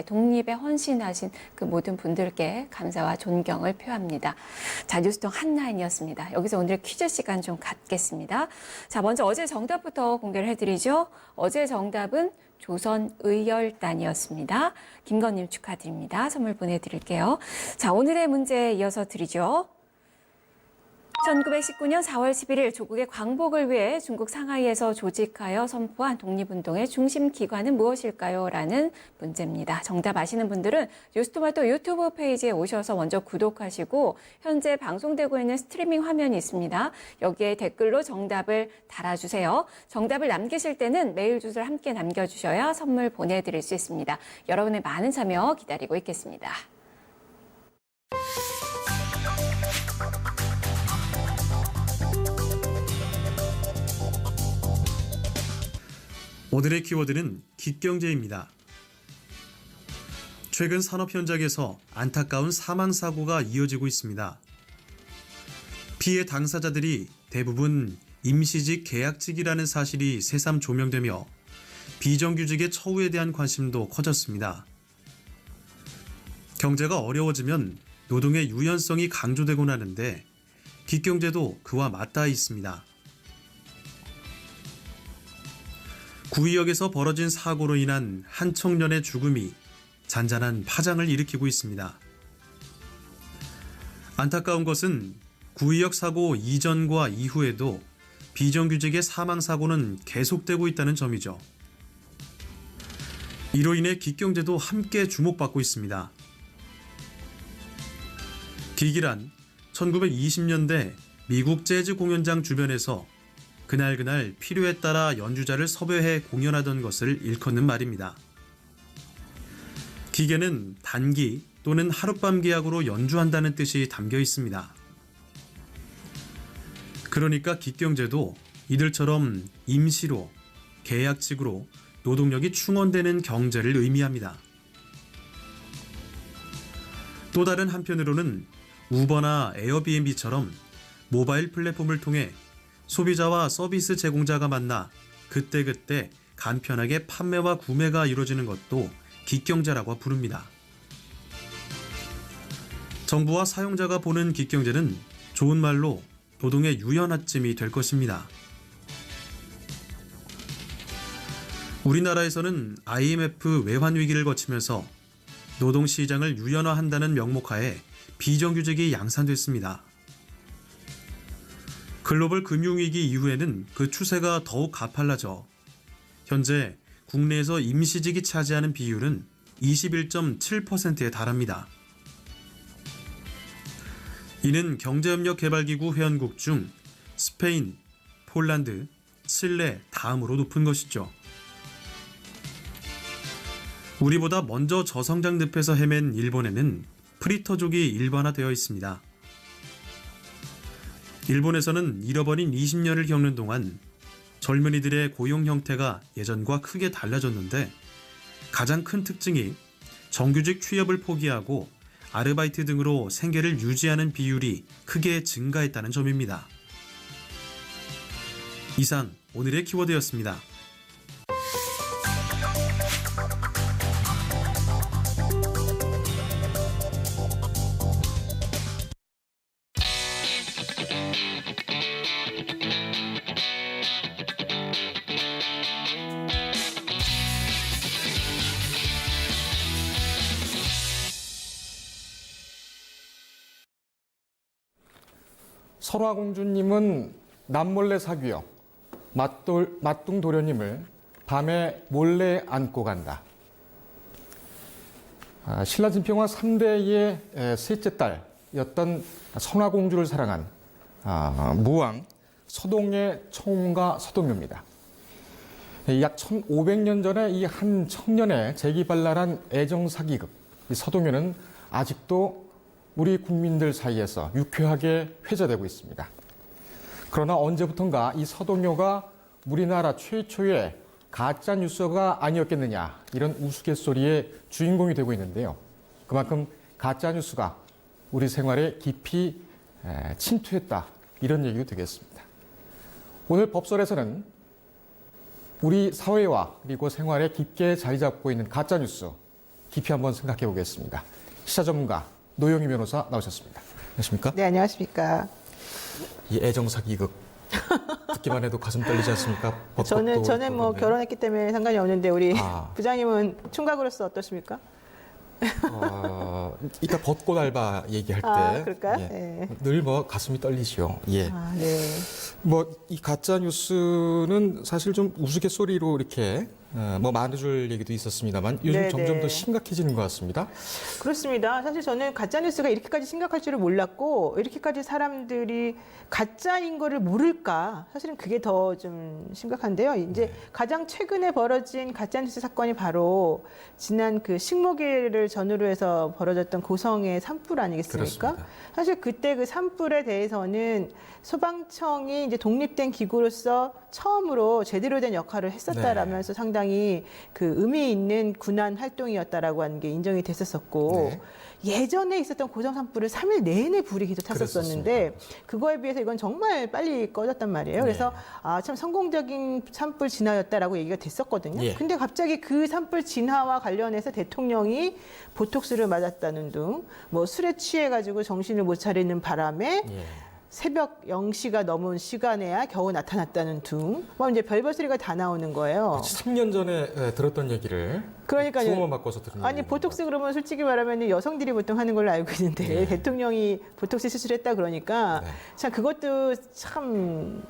독립에 헌신하신 그 모든 분들께 감사와 존경을 표합니다. 자, 뉴스통 한나인이었습니다. 여기서 오늘 퀴즈 시간 좀 갖겠습니다. 자, 먼저 어제 정답부터 공개를 해드리죠. 어제 정답은 조선의열단이었습니다. 김건님 축하드립니다. 선물 보내드릴게요. 자, 오늘의 문제 이어서 드리죠. 1919년 4월 11일 조국의 광복을 위해 중국 상하이에서 조직하여 선포한 독립운동의 중심 기관은 무엇일까요? 라는 문제입니다. 정답 아시는 분들은 뉴스토마토 유튜브 페이지에 오셔서 먼저 구독하시고 현재 방송되고 있는 스트리밍 화면이 있습니다. 여기에 댓글로 정답을 달아주세요. 정답을 남기실 때는 메일 주소를 함께 남겨주셔야 선물 보내드릴 수 있습니다. 여러분의 많은 참여 기다리고 있겠습니다. 오늘의 키워드는 기경제입니다. 최근 산업 현장에서 안타까운 사망사고가 이어지고 있습니다. 피해 당사자들이 대부분 임시직 계약직이라는 사실이 새삼 조명되며 비정규직의 처우에 대한 관심도 커졌습니다. 경제가 어려워지면 노동의 유연성이 강조되곤 하는데 기경제도 그와 맞닿아 있습니다. 구의역에서 벌어진 사고로 인한 한 청년의 죽음이 잔잔한 파장을 일으키고 있습니다. 안타까운 것은 구의역 사고 이전과 이후에도 비정규직의 사망사고는 계속되고 있다는 점이죠. 이로 인해 기경제도 함께 주목받고 있습니다. 기기란 1920년대 미국 재즈 공연장 주변에서 그날 필요에 따라 연주자를 섭외해 공연하던 것을 일컫는 말입니다. 기계는 단기 또는 하룻밤 계약으로 연주한다는 뜻이 담겨 있습니다. 그러니까 기경제도 이들처럼 임시로, 계약직으로 노동력이 충원되는 경제를 의미합니다. 또 다른 한편으로는 우버나 에어비앤비처럼 모바일 플랫폼을 통해 소비자와 서비스 제공자가 만나 그때그때 간편하게 판매와 구매가 이루어지는 것도 기경제라고 부릅니다. 정부와 사용자가 보는 기경제는 좋은 말로 노동의 유연화쯤이 될 것입니다. 우리나라에서는 IMF 외환 위기를 거치면서 노동시장을 유연화한다는 명목하에 비정규직이 양산됐습니다. 글로벌 금융위기 이후에는 그 추세가 더욱 가팔라져 현재 국내에서 임시직이 차지하는 비율은 21.7%에 달합니다. 이는 경제협력개발기구 회원국 중 스페인, 폴란드, 칠레 다음으로 높은 것이죠. 우리보다 먼저 저성장 늪에서 헤맨 일본에는 프리터족이 일반화되어 있습니다. 일본에서는 잃어버린 20년을 겪는 동안 젊은이들의 고용 형태가 예전과 크게 달라졌는데 가장 큰 특징이 정규직 취업을 포기하고 아르바이트 등으로 생계를 유지하는 비율이 크게 증가했다는 점입니다. 이상 오늘의 키워드였습니다. 설화공주님은 남몰래 사귀어 맞둥도련님을 밤에 몰래 안고 간다. 신라진평화 3대의 셋째 딸이었던 선화공주를 사랑한 무왕 서동의 청운가 서동묘입니다. 약 1500년 전에 이 한 청년의 재기발랄한 애정사기극 서동묘는 아직도 우리 국민들 사이에서 유쾌하게 회자되고 있습니다. 그러나 언제부턴가 이 서동요가 우리나라 최초의 가짜 뉴스가 아니었겠느냐 이런 우스갯소리의 주인공이 되고 있는데요. 그만큼 가짜 뉴스가 우리 생활에 깊이 침투했다 이런 얘기도 되겠습니다. 오늘 법설에서는 우리 사회와 그리고 생활에 깊게 자리 잡고 있는 가짜 뉴스 깊이 한번 생각해 보겠습니다. 시사 전문가 노영희 변호사 나오셨습니다. 안녕하십니까? 네, 안녕하십니까? 이 애정사기극 듣기만 해도 가슴 떨리지 않습니까? 저는 뭐 결혼했기 때문에 상관이 없는데 우리 아. 부장님은 총각으로서 어떠십니까? 이따 벚꽃 알바 얘기할 때 그럴까요? 예, 네. 늘 뭐 가슴이 떨리지요. 예. 네. 뭐 이 가짜 뉴스는 사실 좀 우스갯소리로 이렇게 뭐 많아질 얘기도 있었습니다만 요즘 네네. 점점 더 심각해지는 것 같습니다. 그렇습니다. 사실 저는 가짜뉴스가 이렇게까지 심각할 줄을 몰랐고 이렇게까지 사람들이 가짜인 거를 모를까 사실은 그게 더 좀 심각한데요. 이제 네. 가장 최근에 벌어진 가짜뉴스 사건이 바로 지난 그 식목일을 전후로 해서 벌어졌던 고성의 산불 아니겠습니까? 그렇습니다. 사실 그때 그 산불에 대해서는 소방청이 이제 독립된 기구로서 처음으로 제대로 된 역할을 했었다라면서 상당히 그 의미 있는 군안 활동이었다라고 하는 게 인정이 됐었었고 네. 예전에 있었던 고성 산불을 3일 내내 불이 계속 탔었었는데 그거에 비해서 이건 정말 빨리 꺼졌단 말이에요. 그래서 참 성공적인 산불 진화였다라고 얘기가 됐었거든요. 예. 근데 갑자기 그 산불 진화와 관련해서 대통령이 보톡스를 맞았다는 등 뭐 술에 취해가지고 정신을 못 차리는 바람에 예. 새벽 0시가 넘은 시간에야 겨우 나타났다는 등, 뭐 이제 별별 소리가 다 나오는 거예요. 3년 전에 들었던 얘기를 그러니까요. 부어만 바꿔서 듣는 아니, 보톡스 그러면 솔직히 말하면 여성들이 보통 하는 걸로 알고 있는데 네. 대통령이 보톡스 수술했다 그러니까 네. 참 그것도 참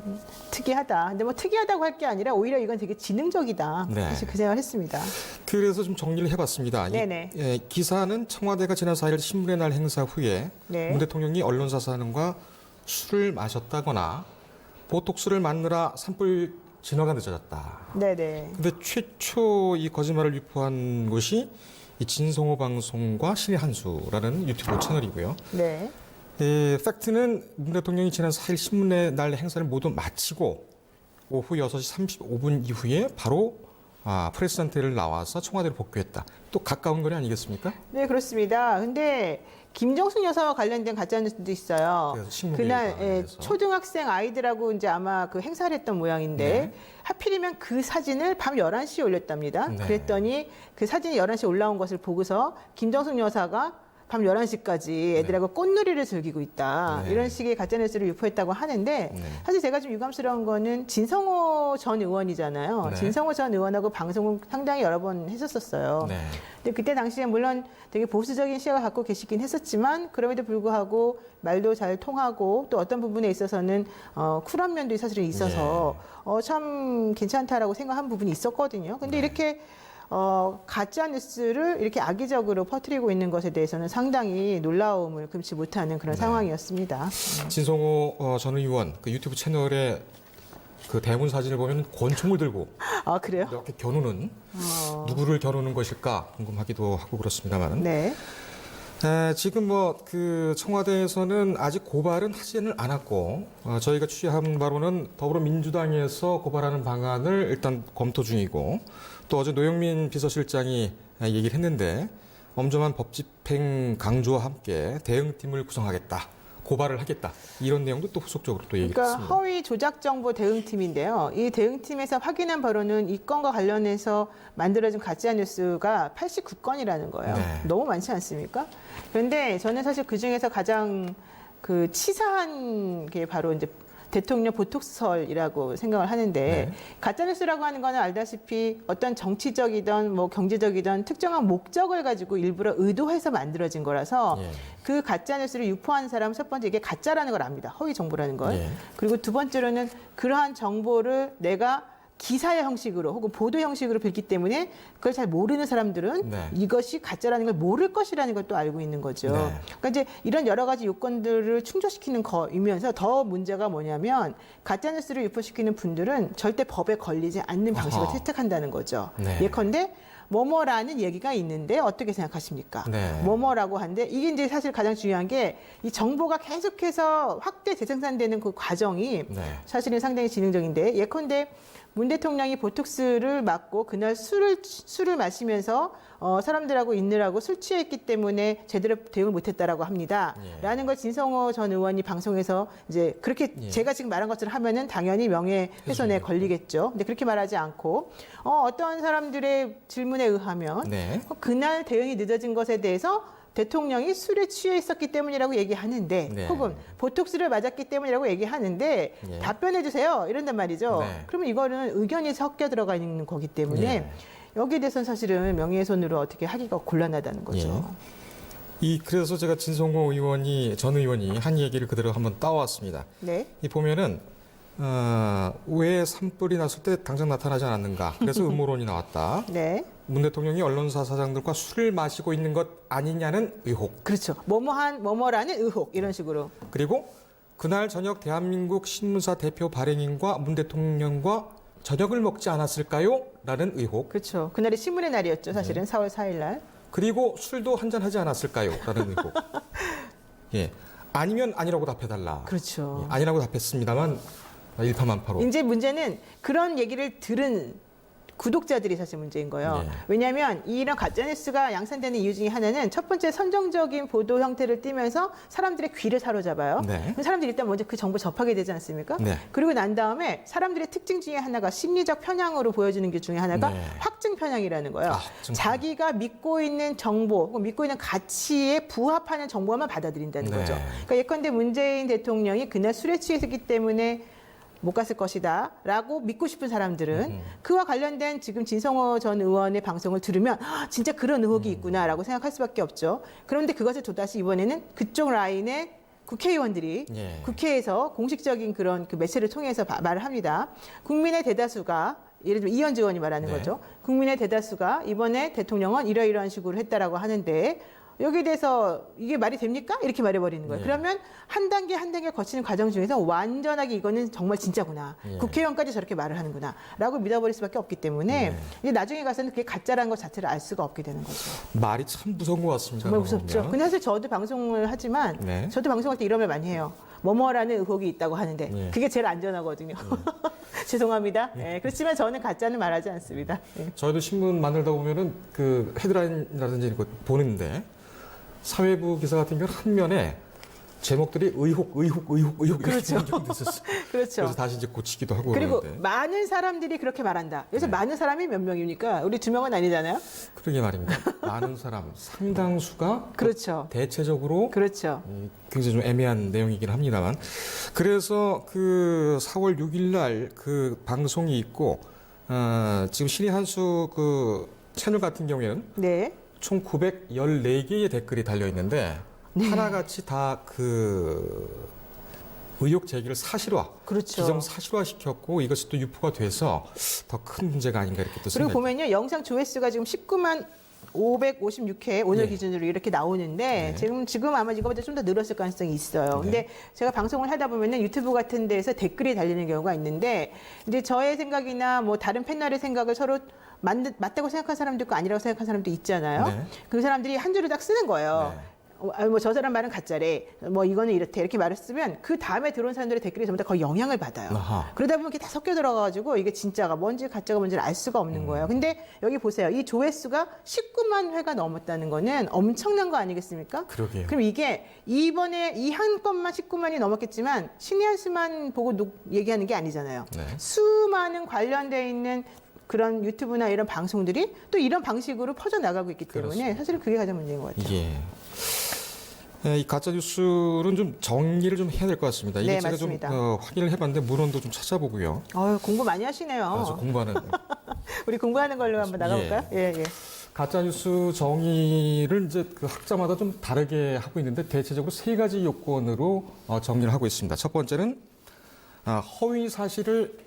특이하다. 근데 뭐 특이하다고 할 게 아니라 오히려 이건 되게 지능적이다. 네. 사실 그 생각을 했습니다. 그래서 좀 정리를 해봤습니다. 네네. 기사는 청와대가 지난 4일 신문의 날 행사 후에 네. 문 대통령이 언론사 사는과 술을 마셨다거나 보톡스를 맞느라 산불 진화가 늦어졌다. 네네. 근데 최초 이 거짓말을 유포한 곳이 이 진성호 방송과 신의 한수라는 유튜브 채널이고요. 네. 팩트는 문 대통령이 지난 4일 신문의 날 행사를 모두 마치고 오후 6시 35분 이후에 바로 프레스 상태를 나와서 청와대로 복귀했다. 또 가까운 거리 아니겠습니까? 네, 그렇습니다. 근데 김정숙 여사와 관련된 가짜뉴스도 있어요. 그래서 신문 그날 교육과 관련해서. 초등학생 아이들하고 이제 아마 그 행사를 했던 모양인데 네. 하필이면 그 사진을 밤 11시에 올렸답니다. 네. 그랬더니 그 사진이 11시에 올라온 것을 보고서 김정숙 여사가 밤 11시까지 애들하고 꽃놀이를 즐기고 있다. 네. 이런 식의 가짜뉴스를 유포했다고 하는데 네. 사실 제가 좀 유감스러운 거는 진성호 전 의원이잖아요. 네. 진성호 전 의원하고 방송을 상당히 여러 번 했었어요. 네. 근데 그때 당시에 물론 되게 보수적인 시각을 갖고 계시긴 했었지만 그럼에도 불구하고 말도 잘 통하고 또 어떤 부분에 있어서는 쿨한 면도 사실은 있어서 참 괜찮다라고 생각한 부분이 있었거든요. 근데 이렇게 가짜 뉴스를 이렇게 악의적으로 퍼뜨리고 있는 것에 대해서는 상당히 놀라움을 금치 못하는 그런 상황이었습니다. 진성호 전 의원 그 유튜브 채널에 그 대문 사진을 보면 권총을 들고 아, 그래요? 이렇게 겨누는 누구를 겨누는 것일까 궁금하기도 하고 그렇습니다만. 네. 지금 그 청와대에서는 아직 고발은 하지는 않았고 저희가 취재한 바로는 더불어민주당에서 고발하는 방안을 일단 검토 중이고 또 어제 노영민 비서실장이 얘기를 했는데 엄정한 법 집행 강조와 함께 대응팀을 구성하겠다. 고발을 하겠다. 이런 내용도 또 후속적으로 또 얘기를 그러니까 했습니다. 허위 조작 정보 대응팀인데요. 이 대응팀에서 확인한 바로는 이 건과 관련해서 만들어진 가짜 뉴스가 89건이라는 거예요. 네. 너무 많지 않습니까? 그런데 저는 사실 그 중에서 가장 그 치사한 게 바로 이제 대통령 보톡스설이라고 생각을 하는데 네. 가짜뉴스라고 하는 거는 알다시피 어떤 정치적이든 뭐 경제적이든 특정한 목적을 가지고 일부러 의도해서 만들어진 거라서 예. 그 가짜뉴스를 유포한 사람은 첫 번째 이게 가짜라는 걸 압니다. 허위 정보라는 걸. 예. 그리고 두 번째로는 그러한 정보를 내가 기사의 형식으로 혹은 보도 형식으로 빌기 때문에 그걸 잘 모르는 사람들은 네. 이것이 가짜라는 걸 모를 것이라는 걸 또 알고 있는 거죠. 네. 그러니까 이제 이런 여러 가지 요건들을 충족시키는 거이면서 더 문제가 뭐냐면 가짜뉴스를 유포시키는 분들은 절대 법에 걸리지 않는 방식을 아하. 채택한다는 거죠. 네. 예컨대 뭐뭐라는 얘기가 있는데 어떻게 생각하십니까? 네. 뭐뭐라고 하는데 이게 이제 사실 가장 중요한 게 이 정보가 계속해서 확대 재생산되는 그 과정이 네. 사실은 상당히 지능적인데 예컨대 문 대통령이 보톡스를 맞고 그날 술을 마시면서 사람들하고 있느라고 술 취했기 때문에 제대로 대응을 못했다라고 합니다. 예. 라는 걸 진성호 전 의원이 방송에서 이제 그렇게 예. 제가 지금 말한 것처럼 하면은 당연히 명예훼손에 걸리겠죠. 근데 그렇게 말하지 않고 어떤 사람들의 질문에 의하면 네. 그날 대응이 늦어진 것에 대해서 대통령이 술에 취해 있었기 때문이라고 얘기하는데 네. 혹은 보톡스를 맞았기 때문이라고 얘기하는데 예. 답변해 주세요. 이런단 말이죠. 네. 그러면 이거는 의견이 섞여 들어가 있는 거기 때문에 예. 여기에 대해서는 사실은 명예훼손으로 어떻게 하기가 곤란하다는 거죠. 그래서 제가 진성호 전 의원이 한 얘기를 그대로 한번 따왔습니다. 네. 이 보면은 왜 산불이 났을 때 당장 나타나지 않았는가? 그래서 음모론이 나왔다. 네. 문 대통령이 언론사 사장들과 술을 마시고 있는 것 아니냐는 의혹. 그렇죠. 뭐뭐라는 의혹 이런 식으로. 그리고 그날 저녁 대한민국 신문사 대표 발행인과 문 대통령과 저녁을 먹지 않았을까요? 라는 의혹. 그렇죠. 그날이 신문의 날이었죠. 사실은 4월 4일 날. 그리고 술도 한잔 하지 않았을까요? 라는 의혹. 예. 아니면 아니라고 답해달라. 그렇죠. 예, 아니라고 답했습니다만 일파만파로. 이제 문제는 그런 얘기를 들은 구독자들이 사실 문제인 거예요. 네. 왜냐하면 이런 가짜뉴스가 양산되는 이유 중에 하나는 첫 번째 선정적인 보도 형태를 띠면서 사람들의 귀를 사로잡아요. 네. 그럼 사람들이 일단 먼저 그 정보를 접하게 되지 않습니까? 네. 그리고 난 다음에 사람들의 특징 중에 하나가 심리적 편향으로 보여지는 게 중에 하나가 네. 확증 편향이라는 거예요. 확증 편향. 자기가 믿고 있는 정보, 혹은 믿고 있는 가치에 부합하는 정보만 받아들인다는 네. 거죠. 그러니까 예컨대 문재인 대통령이 그날 술에 취했기 때문에 못 갔을 것이다 라고 믿고 싶은 사람들은 그와 관련된 지금 진성호 전 의원의 방송을 들으면 진짜 그런 의혹이 있구나라고 생각할 수밖에 없죠. 그런데 그것을 또다시 이번에는 그쪽 라인의 국회의원들이 예. 국회에서 공식적인 그런 그 매체를 통해서 말을 합니다. 국민의 대다수가 예를 들면 이현주 의원이 말하는 네. 거죠. 국민의 대다수가 이번에 대통령은 이러이러한 식으로 했다라고 하는데 여기에 대해서 이게 말이 됩니까? 이렇게 말해버리는 거예요. 예. 그러면 한 단계 한 단계 거치는 과정 중에서 완전하게 이거는 정말 진짜구나. 예. 국회의원까지 저렇게 말을 하는구나. 라고 믿어버릴 수밖에 없기 때문에 예. 이제 나중에 가서는 그게 가짜라는 것 자체를 알 수가 없게 되는 거죠. 말이 참 무서운 것 같습니다. 정말 그러고 무섭죠. 보면. 근데 사실 저도 방송을 하지만 네. 저도 방송할 때 이런 말 많이 해요. 뭐뭐라는 의혹이 있다고 하는데 네. 그게 제일 안전하거든요. 죄송합니다. 예, 그렇지만 저는 가짜는 말하지 않습니다. 예. 저희도 신문 만들다 보면은 그 헤드라인이라든지 이런 거 보는데 사회부 기사 같은 경우는 한 면에 제목들이 의혹 그렇죠. 이렇게 있었어요. 그렇죠. 그래서 다시 이제 고치기도 하고 그리고 그러는데. 많은 사람들이 그렇게 말한다. 그래서 네. 많은 사람이 몇 명입니까? 우리 2명은 아니잖아요. 그러게 말입니다. 많은 사람, 상당수가 그렇죠. 대체적으로 그렇죠. 굉장히 좀 애매한 내용이긴 합니다만. 그래서 그 4월 6일 날 그 방송이 있고, 지금 신의 한수 그 채널 같은 경우에는 네. 총 914개의 댓글이 달려 있는데, 네. 하나같이 다 그 의혹 제기를 사실화, 그렇죠. 기정 사실화 시켰고 이것이 또 유포가 돼서 더 큰 문제가 아닌가 이렇게 또 그리고 생각이 보면요. 영상 조회수가 지금 19만 556회 오늘 네. 기준으로 이렇게 나오는데 네. 지금 아마 이거보다 좀 더 늘었을 가능성이 있어요. 근데 제가 방송을 하다 보면은 유튜브 같은 데에서 댓글이 달리는 경우가 있는데 이제 저의 생각이나 뭐 다른 패널의 생각을 서로 맞다고 생각한 사람도 있고 아니라고 생각한 사람도 있잖아요. 네. 그 사람들이 한 줄을 딱 쓰는 거예요. 네. 뭐 저 사람 말은 가짜래. 뭐 이거는 이렇대. 이렇게 말을 쓰면 그 다음에 들어온 사람들의 댓글이 전부 다 거의 영향을 받아요. 아하. 그러다 보면 이게 다 섞여 들어가가지고 이게 진짜가 뭔지 가짜가 뭔지를 알 수가 없는 거예요. 근데 여기 보세요. 이 조회수가 19만 회가 넘었다는 거는 엄청난 거 아니겠습니까? 그러게요. 그럼 이게 이번에 이 한 건만 19만이 넘었겠지만 신의 한 수만 보고 얘기하는 게 아니잖아요. 네. 수많은 관련돼 있는 그런 유튜브나 이런 방송들이 또 이런 방식으로 퍼져나가고 있기 때문에 그렇습니다. 사실은 그게 가장 문제인 것 같아요. 예. 이 가짜 뉴스는 좀 정리를 좀 해야 될 것 같습니다. 이게 네, 제가 맞습니다. 좀 확인을 해봤는데 문헌도 좀 찾아보고요. 공부 많이 하시네요. 아주 공부하는 우리 공부하는 걸로 한번 나가볼까요? 예, 예. 가짜 뉴스 정의를 이제 그 학자마다 좀 다르게 하고 있는데 대체적으로 세 가지 요건으로 정리를 하고 있습니다. 첫 번째는 허위 사실을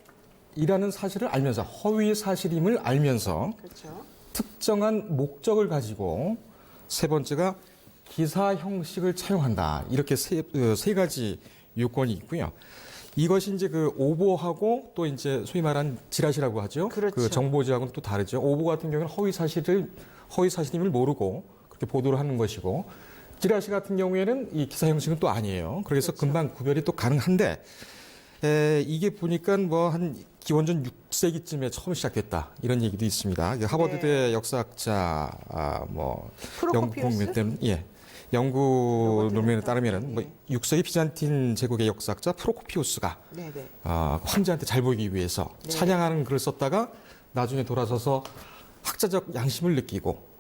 이라는 사실을 알면서 허위 사실임을 알면서 그렇죠. 특정한 목적을 가지고 세 번째가 기사 형식을 차용한다. 이렇게 세 가지 요건이 있고요. 이것이 이제 그 오보하고 또 이제 소위 말한 지라시라고 하죠. 그렇죠. 그 정보지하고는 또 다르죠. 오보 같은 경우는 허위 사실임을 모르고 그렇게 보도를 하는 것이고 지라시 같은 경우에는 이 기사 형식은 또 아니에요. 그래서 그렇죠. 금방 구별이 또 가능한데 이게 보니까 뭐 한 기원전 6세기쯤에 처음 시작됐다 이런 얘기도 있습니다. 하버드대 역사학자 프로코피우스? 연구 로버트 논문에 렉터. 따르면은 뭐 6세기 비잔틴 제국의 역사학자 프로코피우스가 네, 네. 황제한테 잘 보이기 위해서 네. 찬양하는 글을 썼다가 나중에 돌아서서 학자적 양심을 느끼고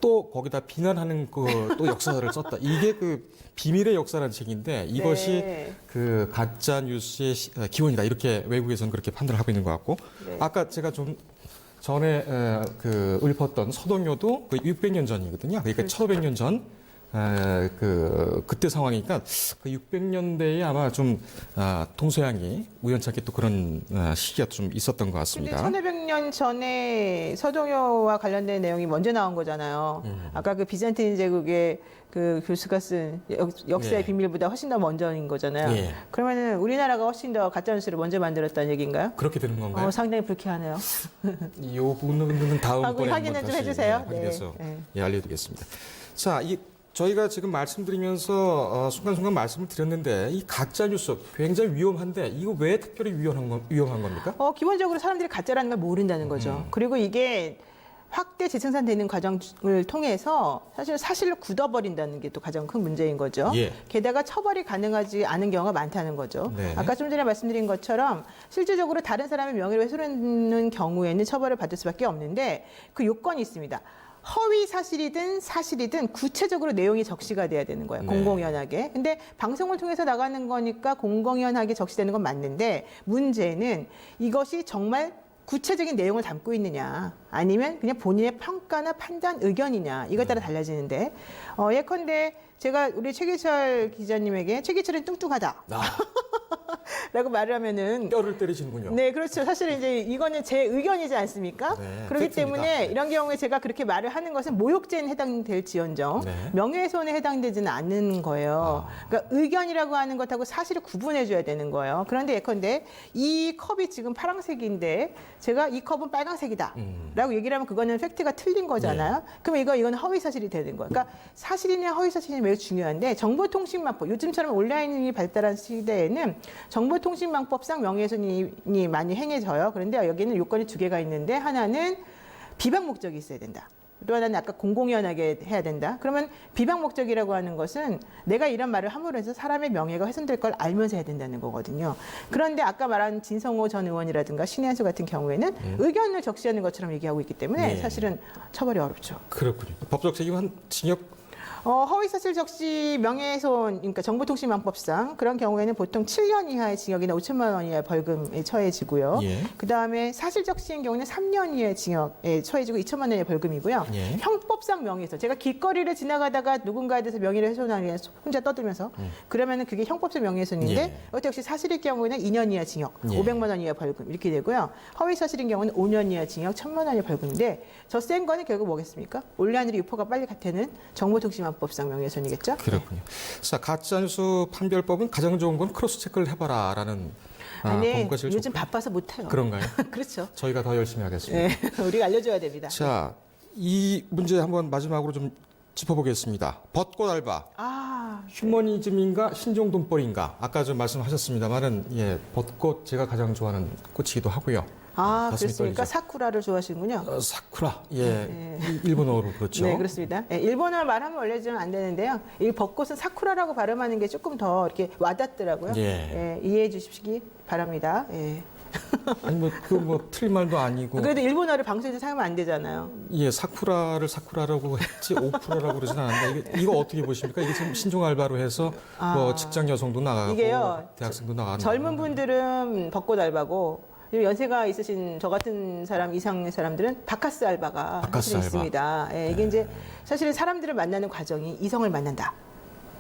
또 거기다 비난하는 그 또 역사를 썼다. 이게 그 비밀의 역사라는 책인데 이것이 네. 그 가짜 뉴스의 기원이다. 이렇게 외국에서는 그렇게 판단을 하고 있는 것 같고 네. 아까 제가 좀 전에 그 읊었던 서동요도 그 600년 전이거든요. 그러니까 그렇죠. 1500년 전 그때 상황이니까 그 600년대에 아마 좀 동서양이 우연찮게 또 그런 시기가 좀 있었던 것 근데 같습니다. 1500년 전에 서동요와 관련된 내용이 먼저 나온 거잖아요. 아까 그 비잔틴 제국의 그 교수가 쓴 역사의 예. 비밀보다 훨씬 더 먼저인 거잖아요. 예. 그러면은 우리나라가 훨씬 더 가짜뉴스를 먼저 만들었다는 얘기인가요? 그렇게 되는 건가요? 상당히 불쾌하네요. 이 부분은 다음번에 확인을 한번 좀 다시 해주세요. 확인해서 네. 알려드리겠습니다. 자, 저희가 지금 말씀드리면서 순간순간 말씀을 드렸는데 이 가짜 뉴스 굉장히 위험한데 이거 왜 특별히 위험한 겁니까? 기본적으로 사람들이 가짜라는 걸 모른다는 거죠. 그리고 이게 확대 재생산되는 과정을 통해서 사실을 굳어버린다는 게 또 가장 큰 문제인 거죠. 예. 게다가 처벌이 가능하지 않은 경우가 많다는 거죠. 네. 아까 좀 전에 말씀드린 것처럼 실질적으로 다른 사람의 명예를 훼손하는 경우에는 처벌을 받을 수밖에 없는데 그 요건이 있습니다. 허위 사실이든 사실이든 구체적으로 내용이 적시가 돼야 되는 거예요. 네. 공공연하게. 근데 방송을 통해서 나가는 거니까 공공연하게 적시되는 건 맞는데 문제는 이것이 정말 구체적인 내용을 담고 있느냐 아니면 그냥 본인의 평가나 판단 의견이냐 이거에 따라 달라지는데 예컨대 제가 우리 최기철 기자님에게 최기철은 뚱뚱하다. 라고 말을 하면은 뼈를 때리시는군요. 네, 그렇죠. 사실 이제 이거는 제 의견이지 않습니까? 네, 그렇기 팩트입니다. 때문에 네. 이런 경우에 제가 그렇게 말을 하는 것은 모욕죄는 해당될지언정 네. 명예훼손에 해당되지는 않는 거예요. 그러니까 의견이라고 하는 것하고 사실을 구분해줘야 되는 거예요. 그런데 예컨대 이 컵이 지금 파란색인데 제가 이 컵은 빨간색이다라고 얘기를 하면 그거는 팩트가 틀린 거잖아요. 그럼 이건 허위 사실이 되는 거예요. 그러니까 사실이냐 허위 사실이 매우 중요한데 정보통신망법 요즘처럼 온라인이 발달한 시대에는 정보통신망법상 명예훼손이 많이 행해져요. 그런데 여기는 요건이 두 개가 있는데 하나는 비방 목적이 있어야 된다. 또 하나는 아까 공공연하게 해야 된다. 그러면 비방 목적이라고 하는 것은 내가 이런 말을 함으로 해서 사람의 명예가 훼손될 걸 알면서 해야 된다는 거거든요. 그런데 아까 말한 진성호 전 의원이라든가 신혜수 같은 경우에는 의견을 적시하는 것처럼 얘기하고 있기 때문에 네. 사실은 처벌이 어렵죠. 그렇군요. 법적 책임은 징역 허위사실 적시 명예훼손, 그러니까 정보통신망법상 그런 경우에는 보통 7년 이하의 징역이나 5천만 원 이하의 벌금에 처해지고요. 예. 그다음에 사실 적시인 경우는 3년 이하의 징역에 처해지고 2천만 원 이하의 벌금이고요. 예. 형법상 명예훼손. 제가 길거리를 지나가다가 누군가에 대해서 명예를 훼손하는 혼자 떠들면서 그러면은 그게 형법상 명예훼손인데 예. 이것도 역시 사실일 경우에는 2년 이하 징역, 예. 500만 원 이하 벌금 이렇게 되고요. 허위사실인 경우는 5년 이하 징역, 1,000만 원의 벌금인데 저 센 거는 결국 뭐겠습니까? 온라인으로 유포가 빨리 되는 정보통신망법상 명예훼손이겠죠? 그렇군요. 자, 가짜뉴스 판별법은 가장 좋은 건 크로스 체크를 해봐라라는 아니, 법무가 제일 요즘 좋고요. 바빠서 못해요. 그런가요? 그렇죠. 저희가 더 열심히 하겠습니다. 네, 우리가 알려줘야 됩니다. 자, 이 문제 한번 마지막으로 좀 짚어보겠습니다. 벚꽃 알바. 휴머니즘인가 신종돈벌인가? 아까 좀 말씀하셨습니다만은 예, 벚꽃 제가 가장 좋아하는 꽃이기도 하고요. 가슴이 그렇습니까? 떨리죠. 사쿠라를 좋아하시는군요. 사쿠라. 예. 일본어로 그렇죠. 네, 그렇습니다. 네, 일본어 말하면 원래 좀 안 되는데요. 이 벚꽃은 사쿠라라고 발음하는 게 조금 더 이렇게 와닿더라고요. 예. 이해해 주시기 바랍니다. 예. 아니 뭐 틀린 말도 아니고. 그래도 일본어를 방송에서 사용하면 안 되잖아요. 예, 사쿠라를 사쿠라라고 했지 오프라라고 그러진 않는데 이거 어떻게 보십니까? 이게 지금 신종 알바로 해서 뭐 직장 여성도 나가고 이게요, 대학생도 나가는 젊은 분들은 벚꽃 알바고 연세가 있으신 저 같은 사람 이상의 사람들은 바카스 알바가 바카스 사실 알바. 있습니다. 예, 이게 이제 사실은 사람들을 만나는 과정이 이성을 만난다.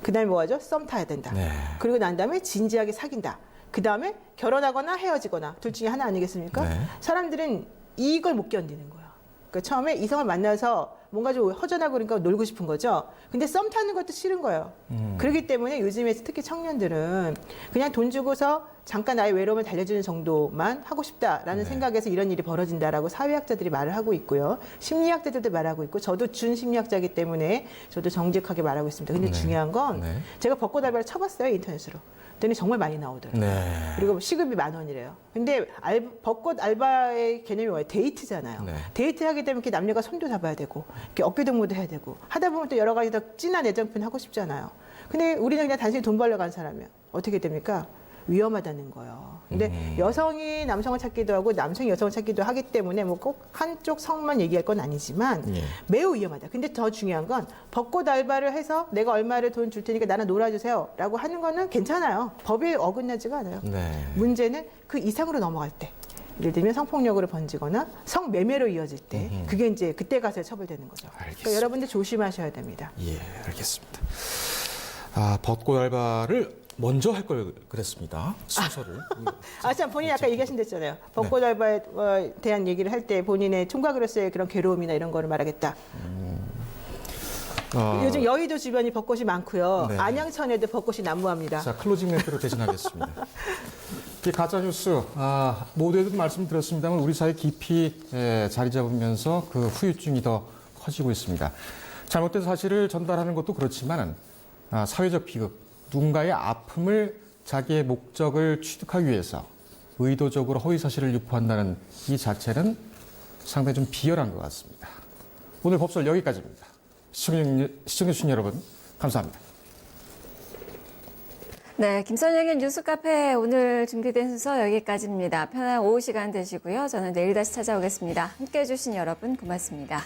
그다음에 뭐 하죠? 썸 타야 된다. 네. 그리고 난 다음에 진지하게 사귄다. 그다음에 결혼하거나 헤어지거나 둘 중에 하나 아니겠습니까? 네. 사람들은 이걸 못 견디는 거예요. 그러니까 처음에 이성을 만나서 뭔가 좀 허전하고 그러니까 놀고 싶은 거죠. 근데 썸 타는 것도 싫은 거예요. 그렇기 때문에 요즘에 특히 청년들은 그냥 돈 주고서 잠깐 나의 외로움을 달래주는 정도만 하고 싶다라는 네. 생각에서 이런 일이 벌어진다라고 사회학자들이 말을 하고 있고요. 심리학자들도 말하고 있고 저도 준심리학자이기 때문에 저도 정직하게 말하고 있습니다. 근데 네. 중요한 건 네. 제가 벚꽃 알바를 쳐봤어요. 인터넷으로. 그랬더니 정말 많이 나오더라고요. 네. 그리고 시급이 10,000원이래요. 근데 벚꽃 알바의 개념이 뭐예요? 데이트잖아요. 네. 데이트하게 되면 이렇게 남녀가 손도 잡아야 되고, 이렇게 어깨동무도 해야 되고, 하다 보면 또 여러 가지 더 진한 애정 표현 하고 싶잖아요. 근데 우리는 그냥 단순히 돈 벌러 간 사람이야. 어떻게 됩니까? 위험하다는 거예요. 근데 여성이 남성을 찾기도 하고 남성이 여성을 찾기도 하기 때문에 뭐 꼭 한쪽 성만 얘기할 건 아니지만 예. 매우 위험하다. 근데 더 중요한 건 벚꽃 알바를 해서 내가 얼마를 돈 줄 테니까 나랑 놀아주세요 라고 하는 거는 괜찮아요. 법에 어긋나지가 않아요. 네. 문제는 그 이상으로 넘어갈 때 예를 들면 성폭력으로 번지거나 성매매로 이어질 때 그게 이제 그때 가서 처벌되는 거죠. 그러니까 알겠습니다. 여러분들 조심하셔야 됩니다. 예, 알겠습니다. 벚꽃 알바를 먼저 할 걸 그랬습니다. 순서를. 참 본인이 아까 얘기하신댔잖아요. 벚꽃 알바에 대한 얘기를 할 때 본인의 총각으로서의 그런 괴로움이나 이런 거를 말하겠다. 요즘 여의도 주변이 벚꽃이 많고요. 네. 안양천에도 벚꽃이 난무합니다. 자, 클로징 멘트로 대신하겠습니다. 이 가짜뉴스, 모두에도 말씀드렸습니다만 우리 사회 깊이 자리 잡으면서 그 후유증이 더 커지고 있습니다. 잘못된 사실을 전달하는 것도 그렇지만 사회적 비극, 누군가의 아픔을 자기의 목적을 취득하기 위해서 의도적으로 허위 사실을 유포한다는 이 자체는 상당히 좀 비열한 것 같습니다. 오늘 법설 여기까지입니다. 시청해주신 여러분, 감사합니다. 네, 김선영의 뉴스카페 오늘 준비된 순서 여기까지입니다. 편안한 오후 시간 되시고요. 저는 내일 다시 찾아오겠습니다. 함께해 주신 여러분 고맙습니다.